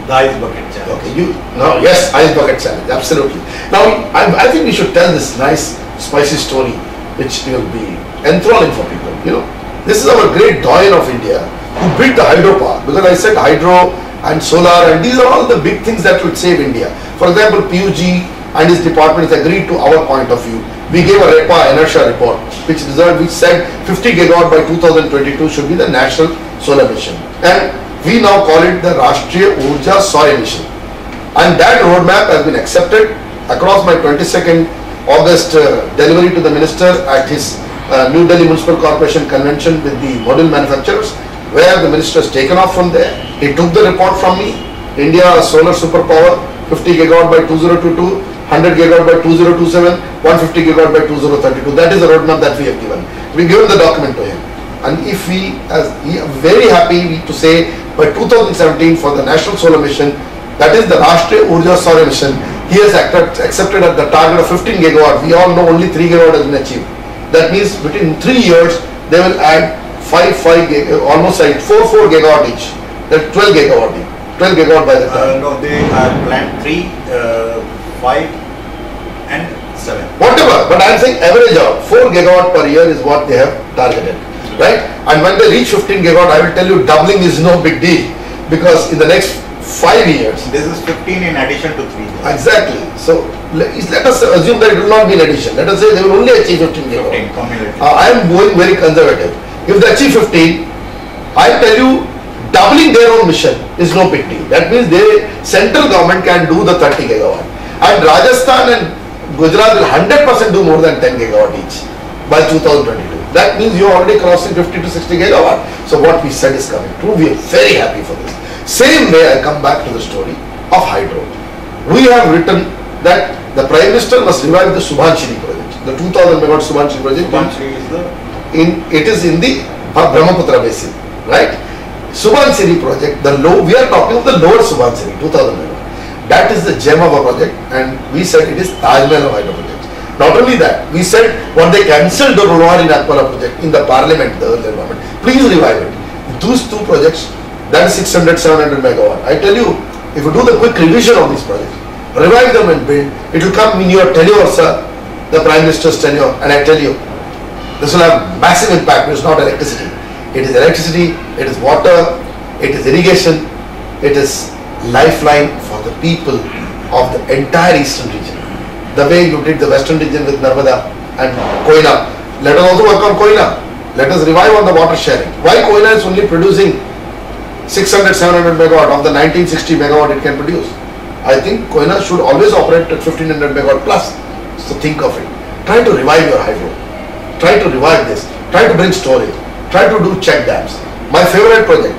The ice bucket challenge. Okay, yes, ice bucket challenge, absolutely. Now, I think we should tell this nice, spicy story, which will be enthralling for people. You know, this is our great doyen of India who built the hydro power, because I said hydro and solar, and these are all the big things that will save India. For example, PUG and his department has agreed to our point of view. We gave a REPA inertia report, which said 50 gigawatt by 2022 should be the national solar mission. And we now call it the Rashtriya Urja Solar Mission. And that roadmap has been accepted across my 22nd August delivery to the minister at his New Delhi Municipal Corporation convention with the module manufacturers, where the minister has taken off from there. He took the report from me. India solar superpower, 50 gigawatt by 2022, 100 gigawatt by 2027, 150 gigawatt by 2032. That is the roadmap that we have given. We given the document to him. And if we are very happy to say by 2017 for the National Solar Mission, that is the Rashtriya Urja Solar Mission, he has accepted at the target of 15 gigawatt. We all know only 3 gigawatt has been achieved. That means between 3 years, they will add 4 gigawatt each. That's 12 gigawatt each. 12 gigawatt by the time. No, they have planned 3, 5 and 7. Whatever, but I am saying average out. 4 gigawatt per year is what they have targeted. Right? And when they reach 15 gigawatt, I will tell you doubling is no big deal, because in the next 5 years. This is 15 in addition to 3. Exactly. So let us assume that it will not be in addition. Let us say they will only achieve 15 gigawatt. 15 I am going very conservative. If they achieve 15, I tell you doubling their own mission is no big deal. That means the central government can do the 30 gigawatt. And Rajasthan and Gujarat will 100% do more than 10 gigawatt each by 2022. That means you are already crossing 50 to 60 gigawatt. So what we said is coming true. We are very happy for this. Same way I come back to the story of hydro. We have written that the Prime Minister must revive the Subhanshini project. The 2000 megawatt Subhanshini project. Subhanshini is it is in the Brahmaputra basin, right? Subansiri project, we are talking of the lower Subansiri, 2000 megawatt. That is the gem of a project, and we said it is Taj Mahal of hydro projects. Not only that, we said when they cancelled the Rolwari Nagpara project in the parliament, the earlier government, please revive it. Those two projects, that is 600, 700 megawatt. I tell you, if you do the quick revision of these projects, revive them and build, it will come in your tenure, sir, the Prime Minister's tenure, and I tell you, this will have massive impact. It is not electricity. It is electricity, it is water, it is irrigation, it is lifeline for the people of the entire eastern region. The way you did the western region with Narmada and Koina. Let us also work on Koina. Let us revive on the water sharing. Why Koina is only producing 600, 700 megawatt of the 1960 megawatt it can produce? I think Koina should always operate at 1500 megawatt plus. So think of it. Try to revive your hydro. Try to revive this. Try to bring storage. Try to do check dams. My favorite project,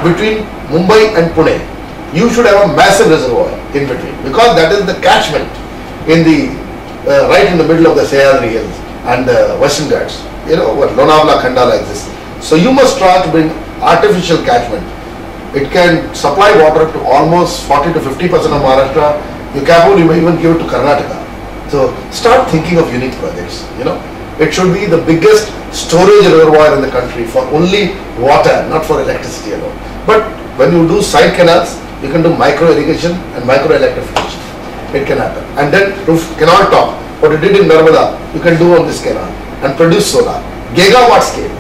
between Mumbai and Pune, you should have a massive reservoir in between, because that is the catchment in the right in the middle of the Sahyadri Hills and the Western Ghats. You know what Lonavala Khandala exists. So you must try to bring artificial catchment. It can supply water to almost 40 to 50% of Maharashtra. You may even give it to Karnataka. So start thinking of unique projects. You know, it should be the biggest storage reservoir in the country for only water, not for electricity alone. But when you do side canals, you can do micro irrigation and micro electrification. It can happen. And then roof canal top, what you did in Narmada, you can do on this canal and produce solar. Gigawatt scale.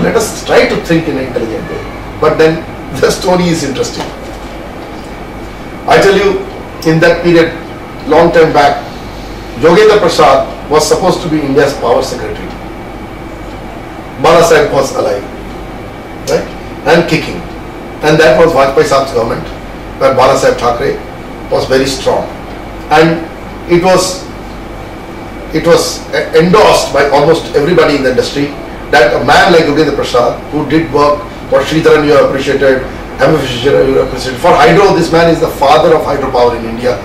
Let us try to think in an intelligent way. But then the story is interesting. I tell you, in that period, long time back, Yogendra Prasad was supposed to be India's power secretary. Bala Sahib was alive, right, and kicking. And that was Vajpayee Saab's government, where Bala Sahib Thackeray was very strong. And it was endorsed by almost everybody in the industry that a man like Yogendra Prasad, who did work for Sridharan, you are appreciated, M.F. Fisher, you are appreciated. For hydro, this man is the father of hydropower in India,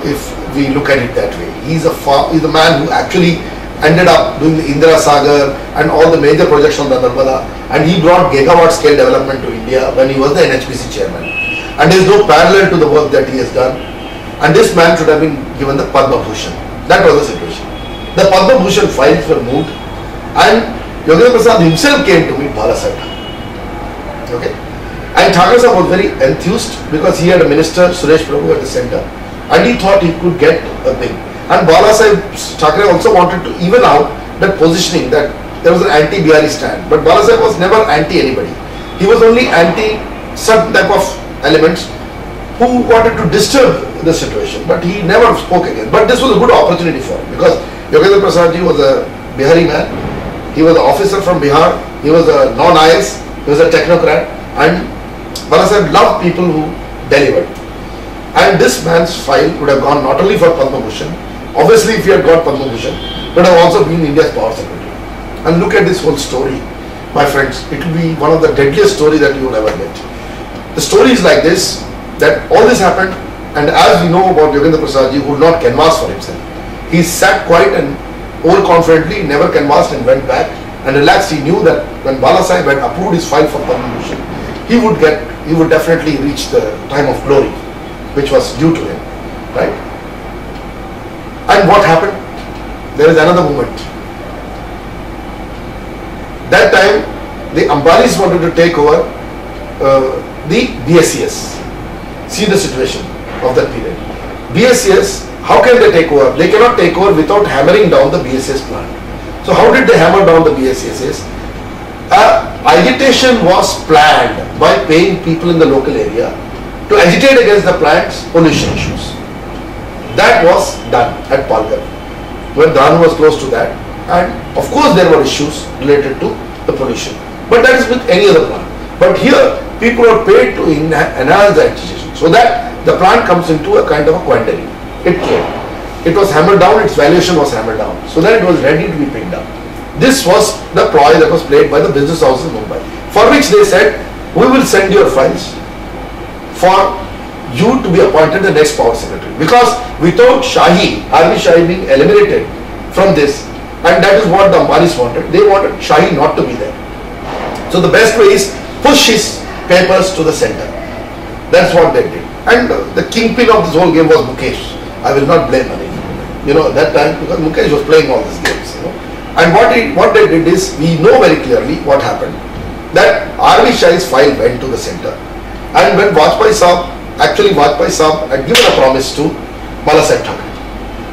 if we look at it that way. He's the man who actually ended up doing the Indira Sagar and all the major projects on the Narmada, and he brought gigawatt scale development to India when he was the NHPC chairman. And there is no parallel to the work that he has done. And this man should have been given the Padma Bhushan. That was the situation. The Padma Bhushan files were moved, and Yogendra Prasad himself came to meet Bala Sahib. Okay? And Thackeray Sahib was very enthused because he had a minister, Suresh Prabhu, at the center, and he thought he could get a thing. And Bala Sahib Thackeray also wanted to even out that positioning, that there was an anti-Bihari stand. But Bala Sahib was never anti anybody. He was only anti certain type of elements who wanted to disturb the situation. But he never spoke again. But this was a good opportunity for him, because Yogendra Prasad ji was a Bihari man. He was an officer from Bihar. He was a non-IS. He was a technocrat. And Bala Sahib loved people who delivered. And this man's file would have gone not only for Padma Bhushan. Obviously, if he had got Padma Bhushan, but have also been India's power secretary. And look at this whole story, my friends. It will be one of the deadliest stories that you will ever get. The story is like this, that all this happened, and as we know about Yogendra Prasad ji, who would not canvass for himself. He sat quiet and overconfidently, never canvassed and went back and relaxed. He knew that when Bala Sahib had approved his file for Padma Bhushan, he would definitely reach the time of glory, which was due to him, right? And what happened? There is another moment. That time, the Ambanis wanted to take over the BSES. See the situation of that period. BSES, how can they take over? They cannot take over without hammering down the BSES plant. So how did they hammer down the BSES? Agitation was planned by paying people in the local area to agitate against the plant's pollution issues. That was done at Palghar, when Dahanu was close to that, and of course there were issues related to the pollution. But that is with any other plant. But here, people are paid to enhance the agitation, so that the plant comes into a kind of a quandary. It came. It was hammered down, its valuation was hammered down, so that it was ready to be picked up. This was the ploy that was played by the business houses in Mumbai, for which they said, we will send your files for you to be appointed the next power secretary. Because without Shahi, Army Shahi being eliminated from this, and that is what the Ambanis wanted, they wanted Shahi not to be there. So the best way is push his papers to the center. That's what they did. And the kingpin of this whole game was Mukesh. I will not blame Anil. That time, because Mukesh was playing all these games. And what they did is, we know very clearly what happened. That R.V. Shai's file went to the center. And when Vajpayee Saab had given a promise to Balasaheb Thackeray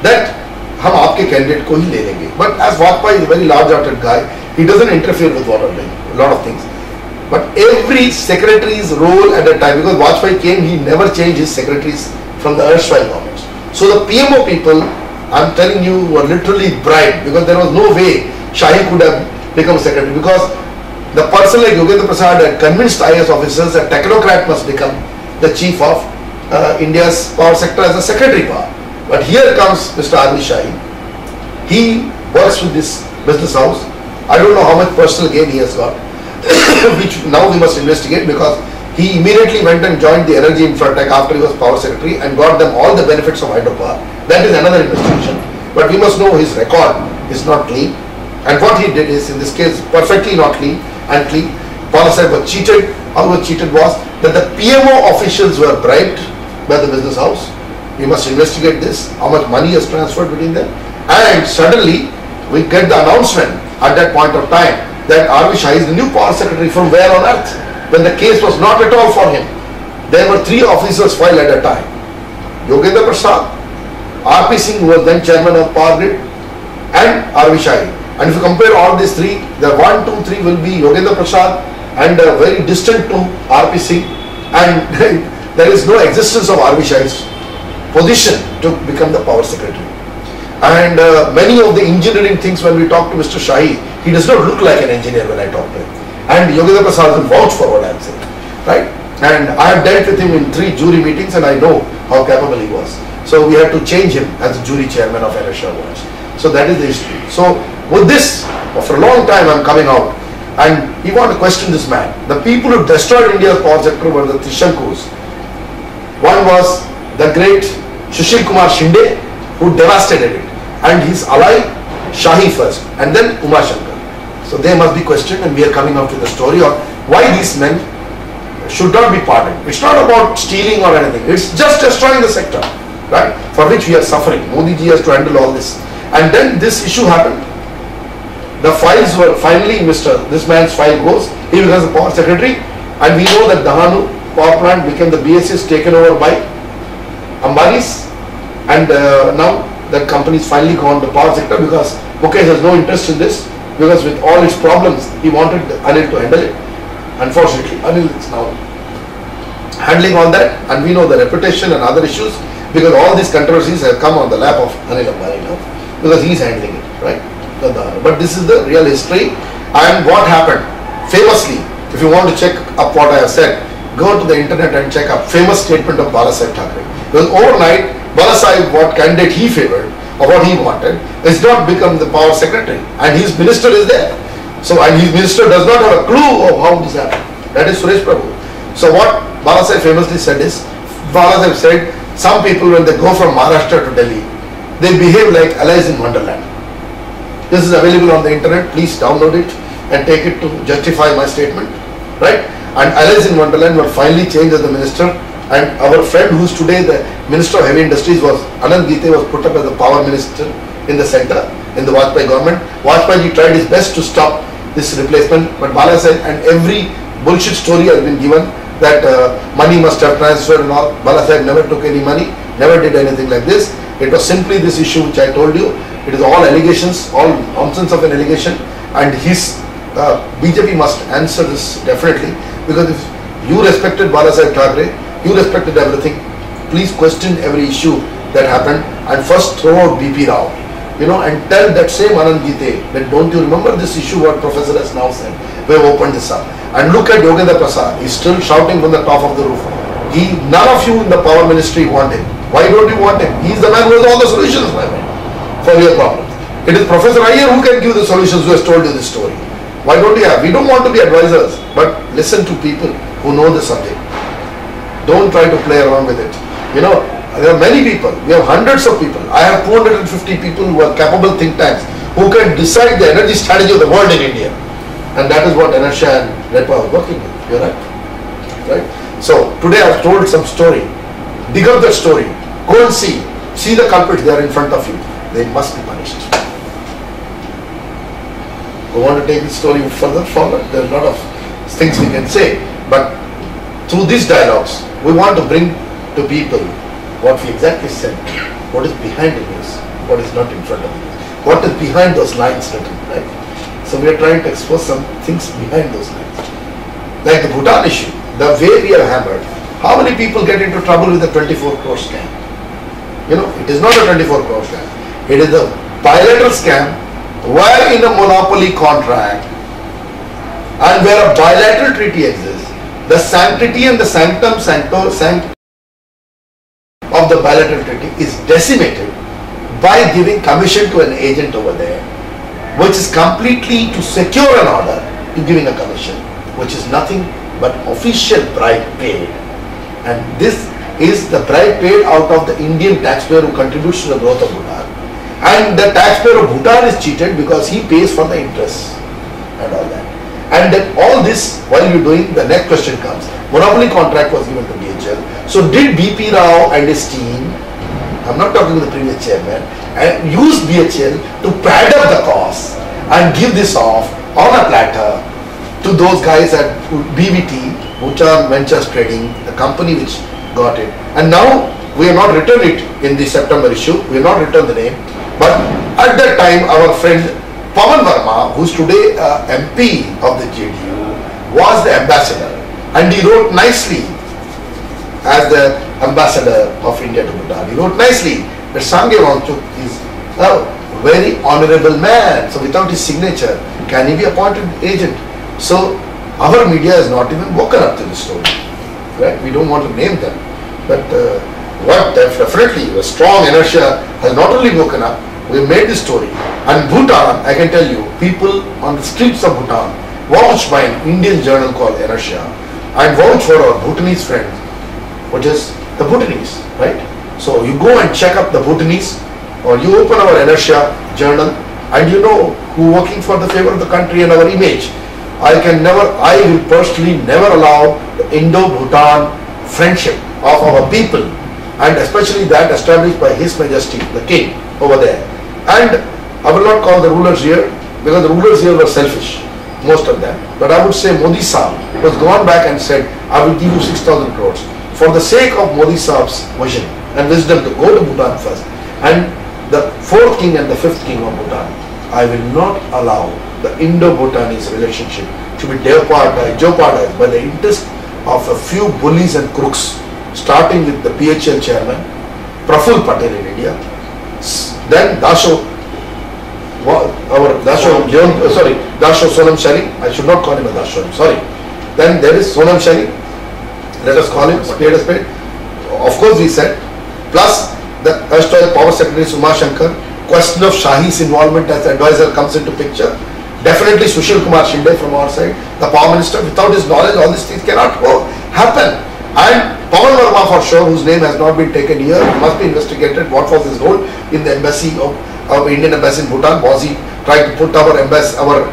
that हम आपके candidate को ही ले लेंगे. But as Vajpayee is a very large-hearted guy, he doesn't interfere with a lot of things. But every secretary's role at a time, because Vajpayee came, he never changed his secretaries from the erstwhile governments. So the PMO people, I'm telling you, were literally bribed, because there was no way Shahi could have become secretary, because the person like Yogendra Prasad had convinced IAS officers that technocrat must become the chief of India's power sector as a secretary power. But here comes Mr. R.V. Shahi. He works with this business house. I don't know how much personal gain he has got, which now we must investigate, because he immediately went and joined the Energy Infratech after he was power secretary and got them all the benefits of hydropower. That is another investigation. But we must know his record is not clean. And what he did is, in this case, perfectly not clean and clean. Balasaheb was cheated. How he was cheated was that the PMO officials were bribed by the business house. We must investigate this, how much money is transferred between them. And suddenly, we get the announcement at that point of time that R.V. Shah is the new power secretary from where on earth, when the case was not at all for him. There were 3 officers filed at a time. Yogendra Prasad, R.P. Singh, who was then chairman of Power Grid, and R.V. Shah. And if you compare all these 3, the 1, 2, 3 will be Yogendra Prasad and very distant to R.P. Singh, and there is no existence of R.V. Shah's position to become the power secretary. And many of the engineering things, when we talk to Mr. Shahi, he does not look like an engineer when I talk to him. And Yogendra Prasad will vouch for what I am saying, right? And I have dealt with him in 3 jury meetings, and I know how capable he was. So we had to change him as the jury chairman of ENERTIA Awards. So that is the history. So with this, for a long time I am coming out, and we want to question this man. The people who destroyed India's power sector were the Trishankus. One was the great Sushil Kumar Shinde, who devastated it, and his ally Shahi first, and then Uma Shankar. So they must be questioned, and we are coming out with a story on why these men should not be pardoned. It's not about stealing or anything. It's just destroying the sector, right? For which we are suffering. Modi ji has to handle all this. And then this issue happened. The files were finally, this man's file goes, he becomes the power secretary, and we know that Dahanu power plant became the BSS taken over by Ambani's, and now that company is finally gone to the power sector, because Mukesh has no interest in this, because with all its problems, he wanted Anil to handle it. Unfortunately, Anil is now handling all that, and we know the reputation and other issues, because all these controversies have come on the lap of Anil Ambani now, because he is handling it, right? But this is the real history. And what happened? Famously, if you want to check up what I have said, go to the internet and check up famous statement of Balasaheb Thackeray. Because overnight, Balasaheb, what candidate he favored or what he wanted, is not become the power secretary, and his minister is there. So, and his minister does not have a clue of how this happened. That is Suresh Prabhu. So what Balasaheb famously said is, Balasaheb said, some people when they go from Maharashtra to Delhi, they behave like Alice in Wonderland. This is available on the internet. Please download it and take it to justify my statement, right? And Alice in Wonderland were finally changed as the minister, and our friend who is today the Minister of Heavy Industries was Anand Gite, was put up as the power minister in the center in the Vajpayee government. Vajpayee tried his best to stop this replacement, but Balasaheb, and every bullshit story has been given that money must have transferred and all. Balasaheb never took any money, never did anything like this. It was simply this issue which I told you. It is all allegations, all nonsense of an allegation, and his BJP must answer this definitely, because if you respected Balasaheb Thackeray, you respected everything, please question every issue that happened, and first throw out BP Rao, and tell that same Anand Gite that don't you remember this issue what Professor has now said, we have opened this up. And look at Yogendra Prasad, he's still shouting from the top of the roof. None of you in the power ministry want him. Why don't you want him? He's the man who has all the solutions, my man, for your problems. It is Professor Iyer who can give the solutions, who has told you this story. Why don't you have? We don't want to be advisors, but listen to people who know the subject. Don't try to play around with it. There are many people. We have hundreds of people. I have 250 people who are capable think tanks who can decide the energy strategy of the world in India. And that is what ENERTIA and REPA are working with. You're right. Right? So today I've told some story. Dig up that story. Go and see. See the culprits, they are in front of you. They must be punished. We want to take this story further forward. There are a lot of things we can say. But through these dialogues, we want to bring to people what we exactly said. What is behind the news? What is not in front of the news? What is behind those lines written, right? So we are trying to expose some things behind those lines. Like the Bhutan issue, the way we have hammered, how many people get into trouble with the 24 crore scam? You know, it is not a 24 crore scam. It is a bilateral scam where in a monopoly contract and where a bilateral treaty exists, the sanctity and the sanctum of the bilateral treaty is decimated by giving commission to an agent over there, which is completely to secure an order to giving a commission, which is nothing but official bribe paid. And this is the bribe paid out of the Indian taxpayer who contributes to the growth of Bhutan. And the taxpayer of Bhutan is cheated because he pays for the interest and all that. And then all this, while you're doing, the next question comes. Monopoly contract was given to BHL. So did BP Rao and his team, I'm not talking to the previous chairman, and use BHL to pad up the cost and give this off on a platter to those guys at BVT, Bhutan Ventures Trading, the company which got it. And now we have not written it in the September issue, we have not written the name, but at that time our friend Pawan Verma, who is today MP of the JDU, was the ambassador, and he wrote nicely as the ambassador of India to Bhutan. He wrote nicely that Sangye Wangchuk is a very honorable man, so without his signature, can he be appointed agent? So our media has not even woken up to this story, right? We don't want to name them, but what definitely a strong inertia has not only woken up, we made this story. And Bhutan, I can tell you, people on the streets of Bhutan vouched by an Indian journal called ENERTIA and vouch for our Bhutanese friends, which is the Bhutanese, right? So you go and check up the Bhutanese, or you open our ENERTIA journal and you know who working for the favor of the country and our image. I will personally never allow the Indo-Bhutan friendship of our people, and especially that established by His Majesty, the King over there. And I will not call the rulers here, because the rulers here were selfish, most of them. But I would say Modi Saab was gone back and said, I will give you 6,000 crores. For the sake of Modi Saab's vision and wisdom to go to Bhutan first, and the 4th king and the 5th king of Bhutan, I will not allow the Indo-Bhutanese relationship to be jeopardized by the interest of a few bullies and crooks, starting with the BHL chairman, Praful Patel in India, then Dasho Sonam Shari. I should not call him a Dasho, sorry. Then there is Sonam Shari, let us call him spade a spade. Of course we said, plus the erstwhile Power Secretary Suma Shankar, question of Shahi's involvement as advisor comes into picture. Definitely Sushil Kumar Shinde from our side, the Power Minister. Without his knowledge, all these things cannot happen. And Pawan Verma for sure, whose name has not been taken here, must be investigated. What was his role in the embassy of Indian embassy in Bhutan? Was he trying to put our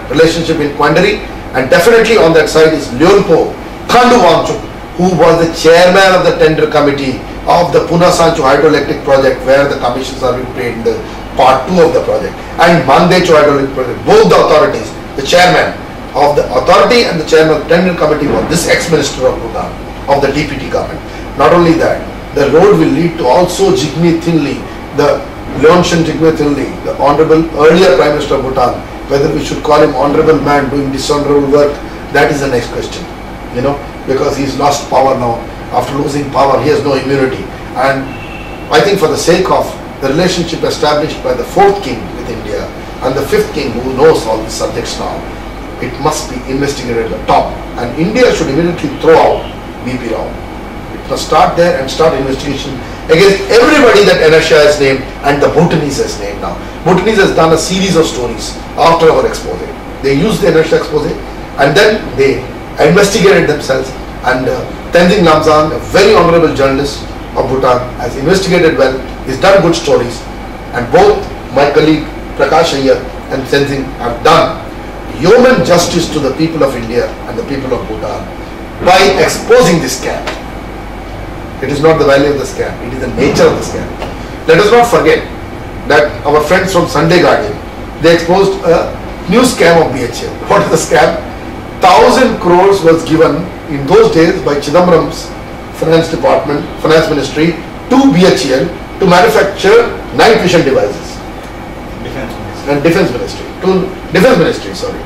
relationship in quandary? And definitely on that side is Leonpo Khandu Wangchuk, who was the chairman of the tender committee of the Puna Sanchu hydroelectric project, where the commissions are being paid in the part 2 of the project, and Mandecho hydroelectric project. Both the authorities, the chairman of the authority and the chairman of the tender committee was this ex-minister of Bhutan, of the DPT government. Not only that, the road will lead to also Jigme Thinley, the Leonshan Jigme Thinley, the honorable earlier Prime Minister of Bhutan. Whether we should call him honorable man doing dishonorable work, that is the next question, you know, because he's lost power now. After losing power, he has no immunity. And I think for the sake of the relationship established by the 4th king with India and the 5th king who knows all these subjects now, it must be investigated at the top. And India should immediately throw out BP Rao. It must start there and start investigation against everybody that ENERTIA has named and the Bhutanese has named now. Bhutanese has done a series of stories after our expose. They used the ENERTIA expose and then they investigated themselves, and Tenzing Namsang, a very honorable journalist of Bhutan, has investigated well, he's done good stories, and both my colleague Prakash Iyer and Tenzing have done yeoman justice to the people of India and the people of Bhutan. by exposing this scam. It is not the value of the scam, it is the nature of the scam. Let us not forget that our friends from Sunday Guardian, they exposed a new scam of BHL. What is the scam? 1,000 crores was given in those days by Chidambaram's finance department, finance ministry to BHL to manufacture night vision devices. Defense ministry, sorry.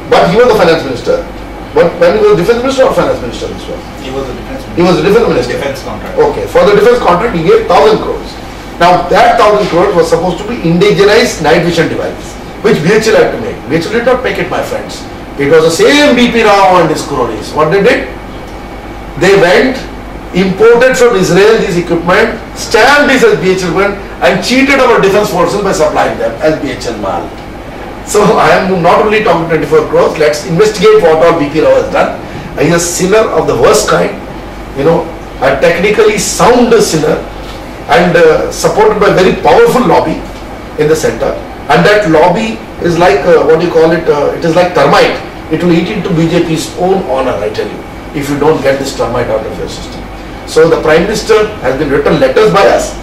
But he was the finance minister. But when he was defense minister or finance minister this was? He was the defense minister. He was the defense minister. Defense contract. Okay, for the defense contract he gave 1,000 crores. Now that 1,000 crores was supposed to be indigenized night vision devices, which BHL had to make. BHL did not make it, my friends. It was the same BP Rao and his cronies. What they did? They went, imported from Israel this equipment, stamped this as BHL equipment and cheated our defense forces by supplying them as BHL mal. So I am not only talking 24 crores, let's investigate what all BP Rao has done. He is a sinner of the worst kind, a technically sound sinner and supported by very powerful lobby in the center. And that lobby is like, it is like termite. It will eat into BJP's own honor, I tell you, if you don't get this termite out of your system. So the Prime Minister has been written letters by us.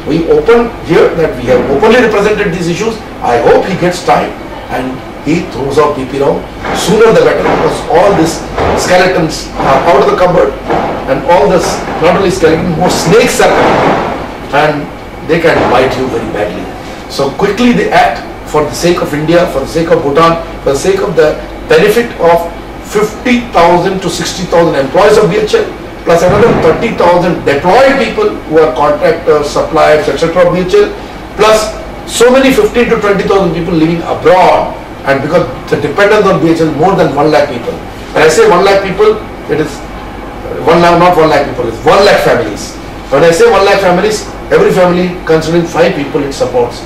We open here that we have openly represented these issues. I hope he gets time and he throws out BP Rao sooner the better, because all these skeletons are out of the cupboard and all this, not only skeleton, more snakes are coming and they can bite you very badly. So quickly they act for the sake of India, for the sake of Bhutan, for the sake of the benefit of 50,000 to 60,000 employees of BHL, plus another 30,000 deployed people who are contractors, suppliers, etc. of BHL, plus so many 15 to 20,000 people living abroad, and because the dependence on BHL is more than 1 lakh people. When I say 1 lakh people, it is not 1 lakh people, it's 1 lakh families. When I say 1 lakh families, every family considering 5 people it supports.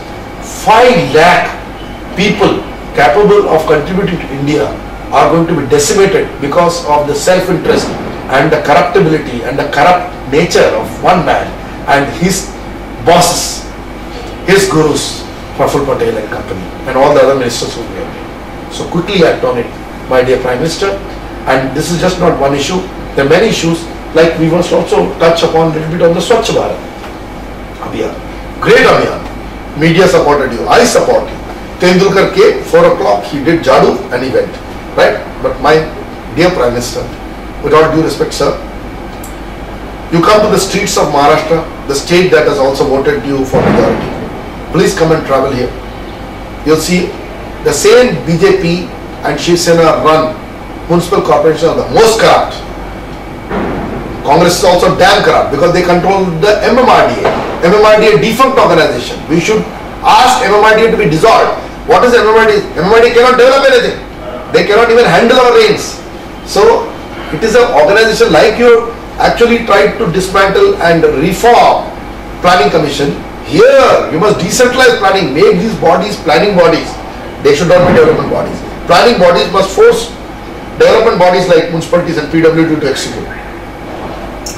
5 lakh people capable of contributing to India are going to be decimated because of the self-interest and the corruptibility and the corrupt nature of one man and his bosses, his gurus, Praful Patel and company, and all the other ministers who we have made. So quickly act on it, my dear Prime Minister. And this is just not one issue. There are many issues, like we must also touch upon a little bit on the Swachh Bharat Abhiyan. Great Abhiyan. Media supported you. I support you. Tendulkar came, 4 o'clock, he did Jadu and he went. Right? But my dear Prime Minister, with all due respect, sir, you come to the streets of Maharashtra, the state that has also voted you for majority. Please come and travel here. You'll see the same BJP and Shiv Sena run municipal corporations are the most corrupt. Congress is also damn corrupt because they control the MMRDA. MMRDA defunct organization. We should ask MMRDA to be dissolved. What is MMRDA? MMRDA cannot develop anything. They cannot even handle our rains. So it is an organization like you actually tried to dismantle and reform Planning Commission. Here you must decentralize planning, make these bodies planning bodies. They should not be development bodies. Planning bodies must force development bodies like municipalities and PWD to execute.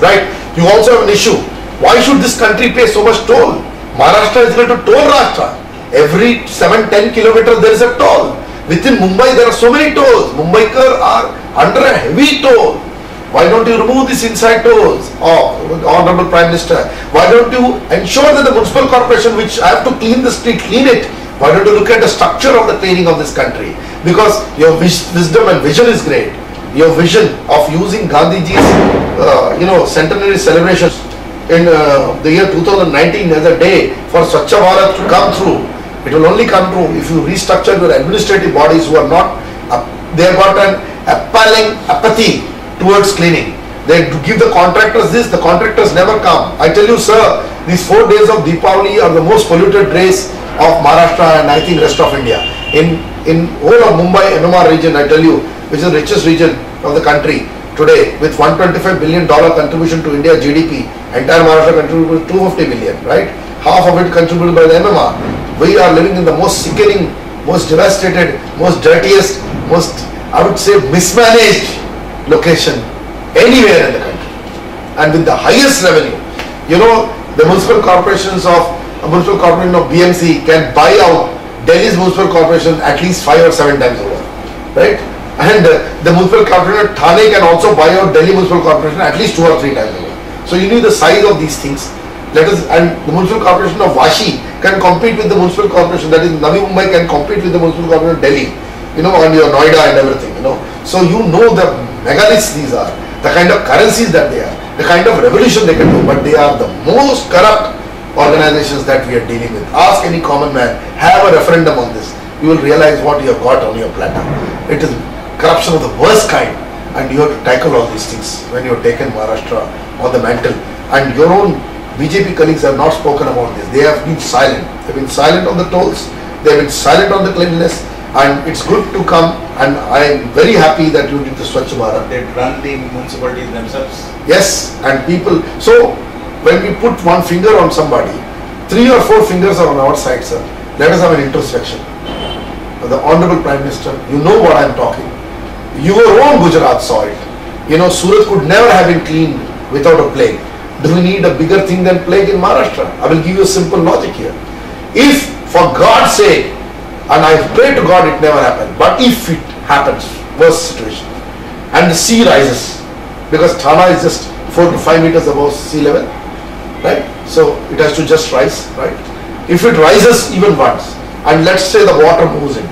Right? You also have an issue. Why should this country pay so much toll? Maharashtra is going to toll Rashtra. Every 7-10 kilometers there is a toll. Within Mumbai there are so many tolls. Mumbaikar are under a heavy toll. Why don't you remove these inside tolls? Oh, Honorable Prime Minister, why don't you ensure that the municipal corporation which have to clean the street, clean it? Why don't you look at the structure of the cleaning of this country? Because your wisdom and vision is great. Your vision of using Gandhiji's, centenary celebrations in the year 2019 as a day for Swachh Bharat to come through. It will only come true if you restructure your administrative bodies who are not, they have got an appalling apathy towards cleaning. They give the contractors this, the contractors never come. I tell you, sir, these 4 days of Deepavali are the most polluted days of Maharashtra and I think rest of India. In whole of Mumbai MMR region, I tell you, which is the richest region of the country today, with $125 billion contribution to India GDP, entire Maharashtra contributed 250 billion, right? Half of it contributed by the MMR. We are living in the most sickening, most devastated, most dirtiest, most, I would say, mismanaged location anywhere in the country, and with the highest revenue. You know, the municipal corporations of BMC can buy out Delhi's municipal corporation at least 5 or 7 times over, right? And The municipal corporation of Thane can also buy out Delhi municipal corporation at least 2 or 3 times over. So you need the size of these things. And the municipal corporation of Vashi can compete with the municipal corporation, that is Navi Mumbai can compete with the municipal corporation of Delhi, on your Noida and everything, So the megaliths these are, the kind of currencies that they are, the kind of revolution they can do, but they are the most corrupt organizations that we are dealing with. Ask any common man, have a referendum on this. You will realize what you have got on your platter. It is corruption of the worst kind, and you have to tackle all these things when you have taken Maharashtra on the mantle. And your own BJP colleagues have not spoken about this. They have been silent. They have been silent on the tolls. They have been silent on the cleanliness. And it's good to come, and I am very happy that you did the Swachh Bharat. They run the municipalities themselves. Yes, and people. So when we put one finger on somebody, 3 or 4 fingers are on our side, sir. Let us have an introspection. The Honorable Prime Minister, you know what I am talking. Your own Gujarat saw it. Surat could never have been cleaned without a plague. Do we need a bigger thing than plague in Maharashtra? I will give you a simple logic here. If, for God's sake, and I pray to God it never happened, but if it happens, worst situation, and the sea rises, because Thana is just 4 to 5 meters above sea level, right? So it has to just rise, right? If it rises even once, and let's say the water moves in,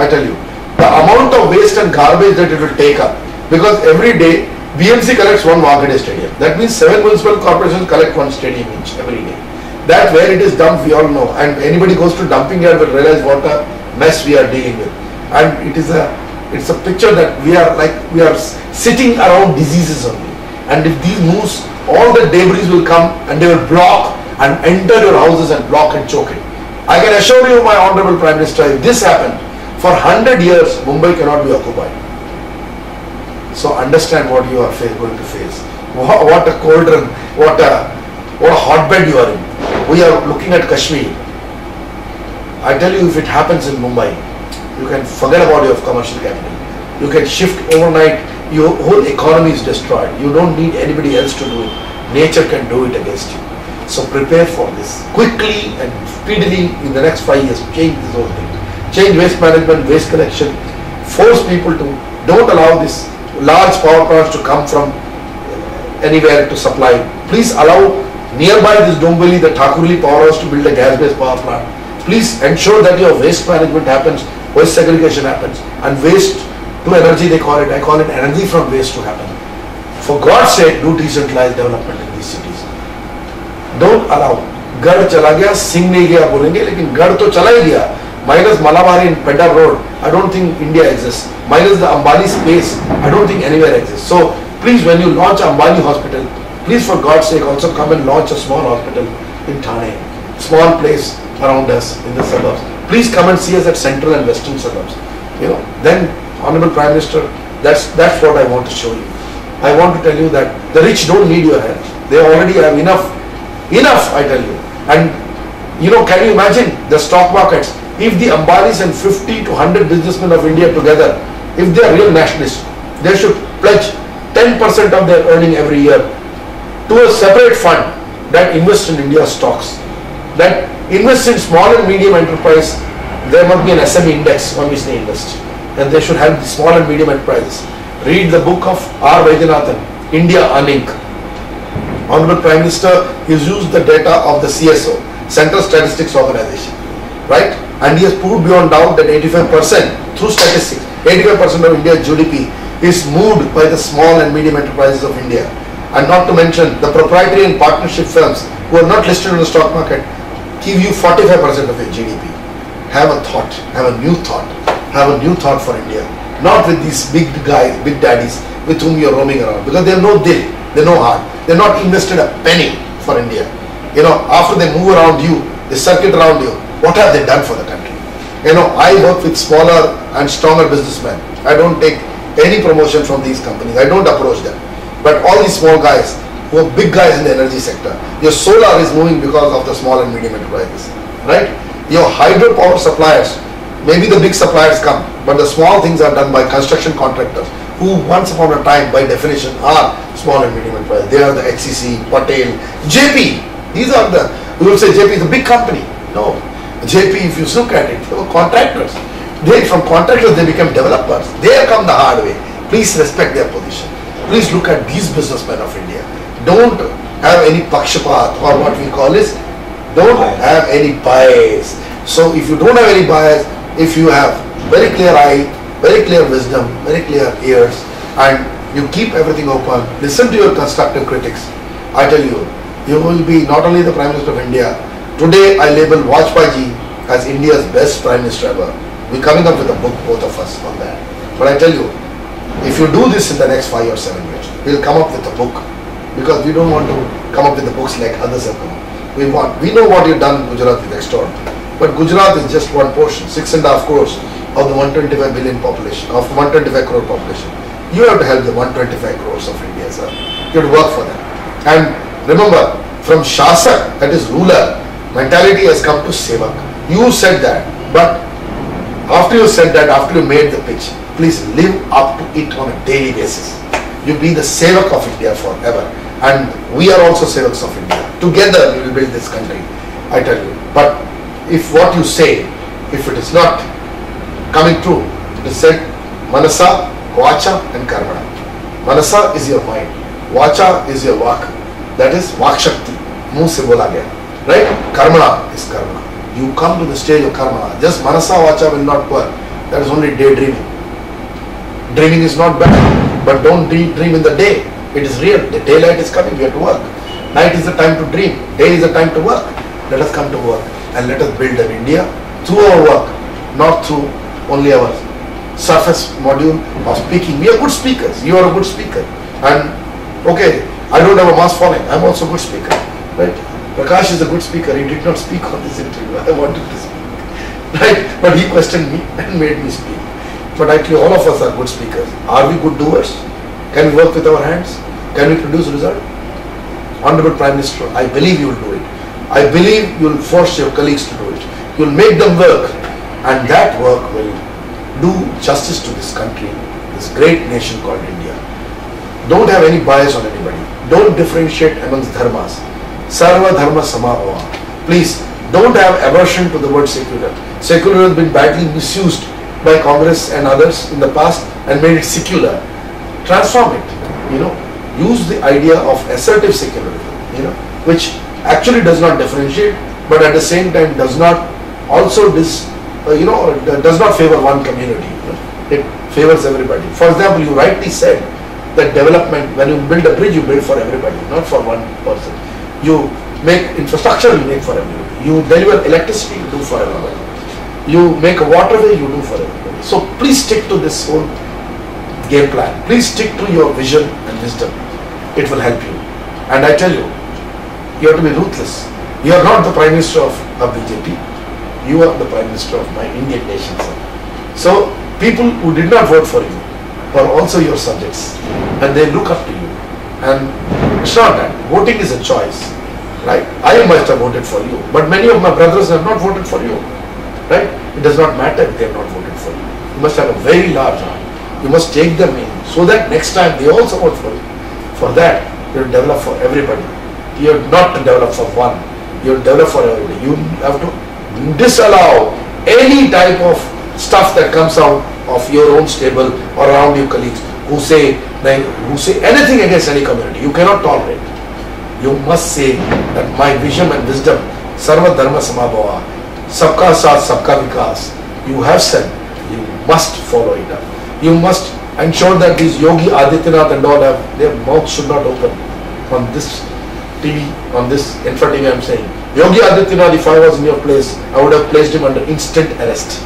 I tell you, the amount of waste and garbage that it will take up, because every day BMC collects 1 Wankhede stadium. That means 7 municipal corporations collect 1 stadium each every day. That where it is dumped, we all know, and anybody goes to dumping yard will realize what a mess we are dealing with. And it's a picture that we are sitting around diseases only. And if these moves, all the debris will come and they will block and enter your houses and block and choke it. I can assure you, my Honorable Prime Minister, if this happened, for 100 years, Mumbai cannot be occupied. So understand what you are going to face. What a cauldron, what a hotbed you are in. We are looking at Kashmir. I tell you, if it happens in Mumbai, you can forget about your commercial capital. You can shift overnight, your whole economy is destroyed. You don't need anybody else to do it. Nature can do it against you. So prepare for this. Quickly and speedily in the next 5 years, change this whole thing. Change waste management, waste collection. Force people to, don't allow this large power plants to come from anywhere to supply. Please allow nearby this Dombili, the Thakurli power house to build a gas-based power plant. Please ensure that your waste management happens, waste segregation happens, and waste to energy they call it. I call it energy from waste to happen. For God's sake, do decentralized development in these cities. Don't allow. Gad chala gaya, Singh nahi gaya bolenge, lekin Gad to chala hi gaya. Minus Malabari in Pedder Road, I don't think India exists. Minus the Ambani space, I don't think anywhere exists. So please, when you launch Ambani Hospital, please for God's sake also come and launch a small hospital in Thane. Small place around us in the suburbs. Please come and see us at central and western suburbs. Then Honorable Prime Minister, that's what I want to show you. I want to tell you that the rich don't need your help. They already have enough, I tell you. And can you imagine the stock markets? If the Ambanis and 50 to 100 businessmen of India together, if they are real nationalists, they should pledge 10% of their earning every year to a separate fund that invests in India's stocks, that invests in small and medium enterprise. There must be an SME index on which they invest, and they should have the small and medium enterprises. Read the book of R. Vaidyanathan, India Earning. Honorable Prime Minister has used the data of the CSO, Central Statistics Organization, right? And he has proved beyond doubt that 85% through statistics, 85% of India's GDP is moved by the small and medium enterprises of India. And not to mention the proprietary and partnership firms who are not listed on the stock market give you 45% of your GDP. Have a thought, have a new thought for India. Not with these big guys, big daddies with whom you are roaming around, because they have no dil, they have no heart. They have not invested a penny for India. After they move around you, they circuit around you, what have they done for the country? I work with smaller and stronger businessmen. I don't take any promotion from these companies. I don't approach them. But all these small guys who are big guys in the energy sector, your solar is moving because of the small and medium enterprises, right? Your hydropower suppliers, maybe the big suppliers come, but the small things are done by construction contractors who once upon a time by definition are small and medium enterprises. They are the HCC, Patel, JP. These are we will say JP is a big company. No. JP, if you look at it, they were contractors. From contractors they became developers. There come the hard way. Please respect their position. Please look at these businessmen of India. Don't have any pakshapat, or what we call is, don't have any bias. So if you don't have any bias, if you have very clear eye, very clear wisdom, very clear ears, and you keep everything open, listen to your constructive critics, I tell you, you will be not only the Prime Minister of India. Today I label Vajpayee as India's best Prime Minister ever. We're coming up with a book, both of us, on that. But I tell you, if you do this in the next 5 or 7 years, we'll come up with a book, because we don't want to come up with the books like others have come up. We know what you've done in Gujarat is extraordinary, but Gujarat is just one portion, 6.5 crores of the 125 billion population, of 125 crore population. You have to help the 125 crores of India, sir. You have to work for them. And remember, from Shasak, that is ruler, mentality has come to Sevak. You said that, but after you said that, after you made the pitch, please live up to it on a daily basis. You be the Sevak of India forever. And we are also Sevaks of India. Together we will build this country, I tell you. But if what you say, if it is not coming true, it is said, Manasa, Vacha and Karmana. Manasa is your mind. Vacha is your vak. That is Vak Shakti. Muh se bola gaya. Right? Karmana is karma. You come to the stage of karma. Just Manasa, Vacha will not work. That is only daydreaming. Dreaming is not bad, but don't dream in the day. It is real. The daylight is coming. We have to work. Night is the time to dream. Day is the time to work. Let us come to work and let us build an India through our work, not through only our surface module of speaking. We are good speakers. You are a good speaker. And okay, I don't have a mass following. I am also a good speaker. Right? Prakash is a good speaker. He did not speak on this interview. I wanted to speak. Right? But he questioned me and made me speak. But actually all of us are good speakers. Are we good doers? Can we work with our hands? Can we produce result? Honorable Prime Minister, I believe you will do it. I believe you will force your colleagues to do it. You will make them work, and that work will do justice to this country, this great nation called India. Don't have any bias on anybody. Don't differentiate amongst dharmas. Sarva dharma samabhava. Please, don't have aversion to the word secular. Secular has been badly misused by Congress and others in the past and made it secular. Transform it, use the idea of assertive secularism, which actually does not differentiate, but at the same time does not also does not favor one community. It favors everybody. For example, you rightly said that development, when you build a bridge, you build for everybody, not for one person. You make infrastructure, you make for everybody. You deliver electricity, you do for everybody. You make a waterway, you do for everybody. So please stick to this whole game plan. Please stick to your vision and wisdom. It will help you. And I tell you, you have to be ruthless. You are not the Prime Minister of BJP. You are the Prime Minister of my Indian nation, sir. So people who did not vote for you are also your subjects, and they look up to you. And it's not that. Voting is a choice, right? I must have voted for you, but many of my brothers have not voted for you, right? It does not matter if they have not voted for you. You must have a very large heart. You must take them in so that next time they also vote for you. For that, you have to develop for everybody. You have not to develop for one. You have to develop for everybody. You have to disallow any type of stuff that comes out of your own stable or around your colleagues who say anything against any community. You cannot tolerate. You must say that my vision and wisdom, sarva dharma samabhava, sabka saath, sabka vikas, you have said, you must follow it up. You must ensure that these Yogi Adityanath and all their mouths should not open on this TV, on this ENFRA TV. I am saying, Yogi Adityanath, if I was in your place, I would have placed him under instant arrest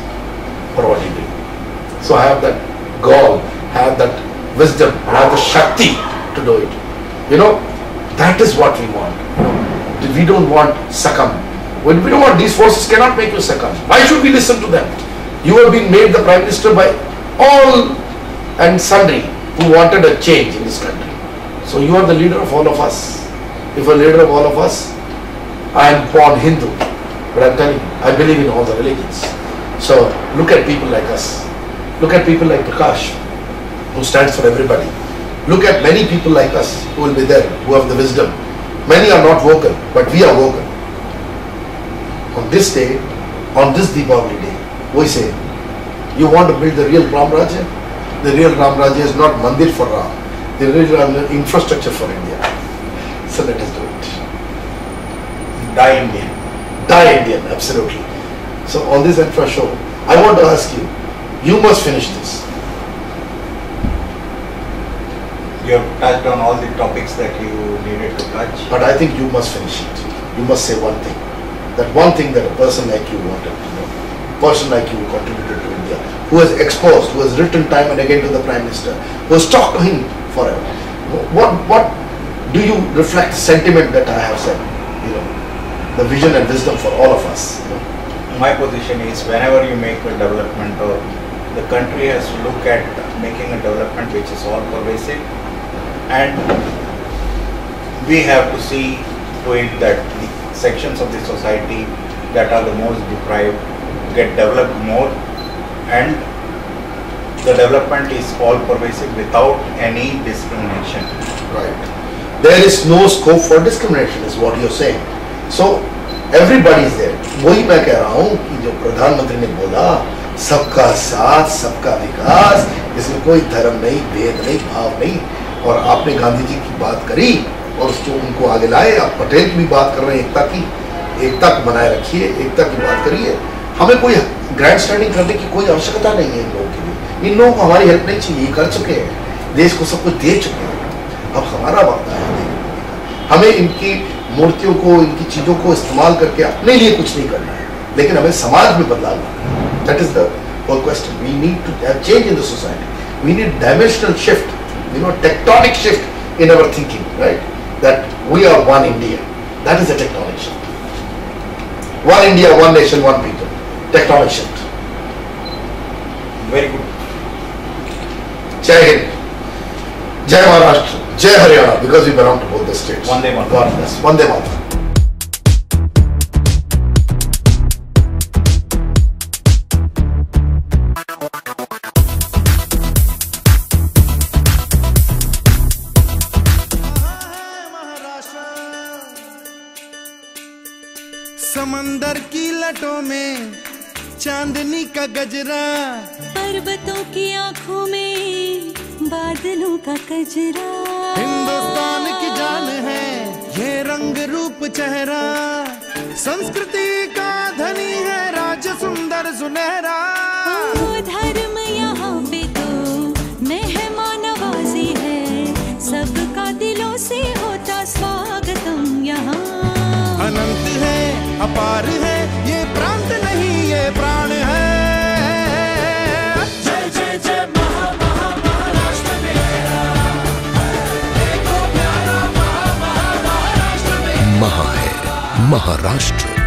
for what he did. So I have that gall, I have that wisdom, I have the Shakti to do it. That is what we want. We don't want succumb. We don't want, these forces cannot make you succumb. Why should we listen to them? You have been made the Prime Minister by all and sundry who wanted a change in this country. So you are the leader of all of us. If a leader of all of us, I am born Hindu, but I am telling you, I believe in all the religions. So look at people like us. Look at people like Prakash, who stands for everybody. Look at many people like us who will be there, who have the wisdom. Many are not vocal, but we are vocal. On this day, on this Deepavali day, we say, you want to build the real Ram Rajya? The real Ram Rajya is not Mandir for Ram. The real infrastructure for India. So let us do it. Die Indian. Die Indian, absolutely. So on this ENFRA show, I want to ask you, you must finish this. You have touched on all the topics that you needed to touch. But I think you must finish it. You must say one thing. That one thing that a person like you wanted to know. A person like you contributed to India. Who has exposed, who has written time and again to the Prime Minister. Who has talked to him forever. What do you reflect sentiment that I have said? The vision and wisdom for all of us. My position is whenever you make a development or the country has to look at making a development which is all pervasive, and we have to see to it that the sections of the society that are the most deprived get developed more, and the development is all pervasive without any discrimination. Right. There is no scope for discrimination is what you are saying. So everybody is there. वही मैं कह रहा हूँ कि जो प्रधानमंत्री ने बोला सबका साथ सबका विकास, इसमें कोई धर्म नहीं, भेद नहीं, भाव नहीं, और आपने गांधी जी की बात करी और उसको उनको आगे लाए। आप पटेल की भी बात कर रहे हैं, एकता की, एकता को बनाए रखिए, एकता की बात करिए। हमें कोई ग्रैंड स्टैंडिंग करने की कोई आवश्यकता नहीं है इन लोगों के लिए। इन लोगों को हमारी हेल्प नहीं चाहिए, ये कर चुके हैं, देश को सब कुछ दे चुके हैं। अब हमारा वक्त आया है, हमें इनकी मूर्तियों को, इनकी चीज़ों को इस्तेमाल करके अपने लिए कुछ नहीं करना है, लेकिन हमें समाज में बदलाव लाना है। That is the whole question. We need to have change in the society. We need dimensional shift, tectonic shift in our thinking, right? That we are one India, that is the tectonic shift. One India, one nation, one people, tectonic shift. Very good. जय हिंद, जय महाराष्ट्र, जय Haryana, because we belong to both the states. Vande Mataram. God bless. Vande Mataram. समंदर की लटों में चांदनी का गजरा, पर्वतों की आंखों में बादलों का कजरा। हिंदुस्तान की जान है ये रंग रूप चेहरा, संस्कृति का धनी है राज्य सुंदर सुनहरा। धर्म यहाँ पे तो मेहमान नवाजी है, सबका दिलों से होता स्वागतम यहाँ। अनंत है, अपार है, ये प्रांत नहीं ये प्राण है। जय जय जय महा महा महाराष्ट्र मेरा, देखो प्यारा महा महा महाराष्ट्र मेरा। महा है महाराष्ट्र।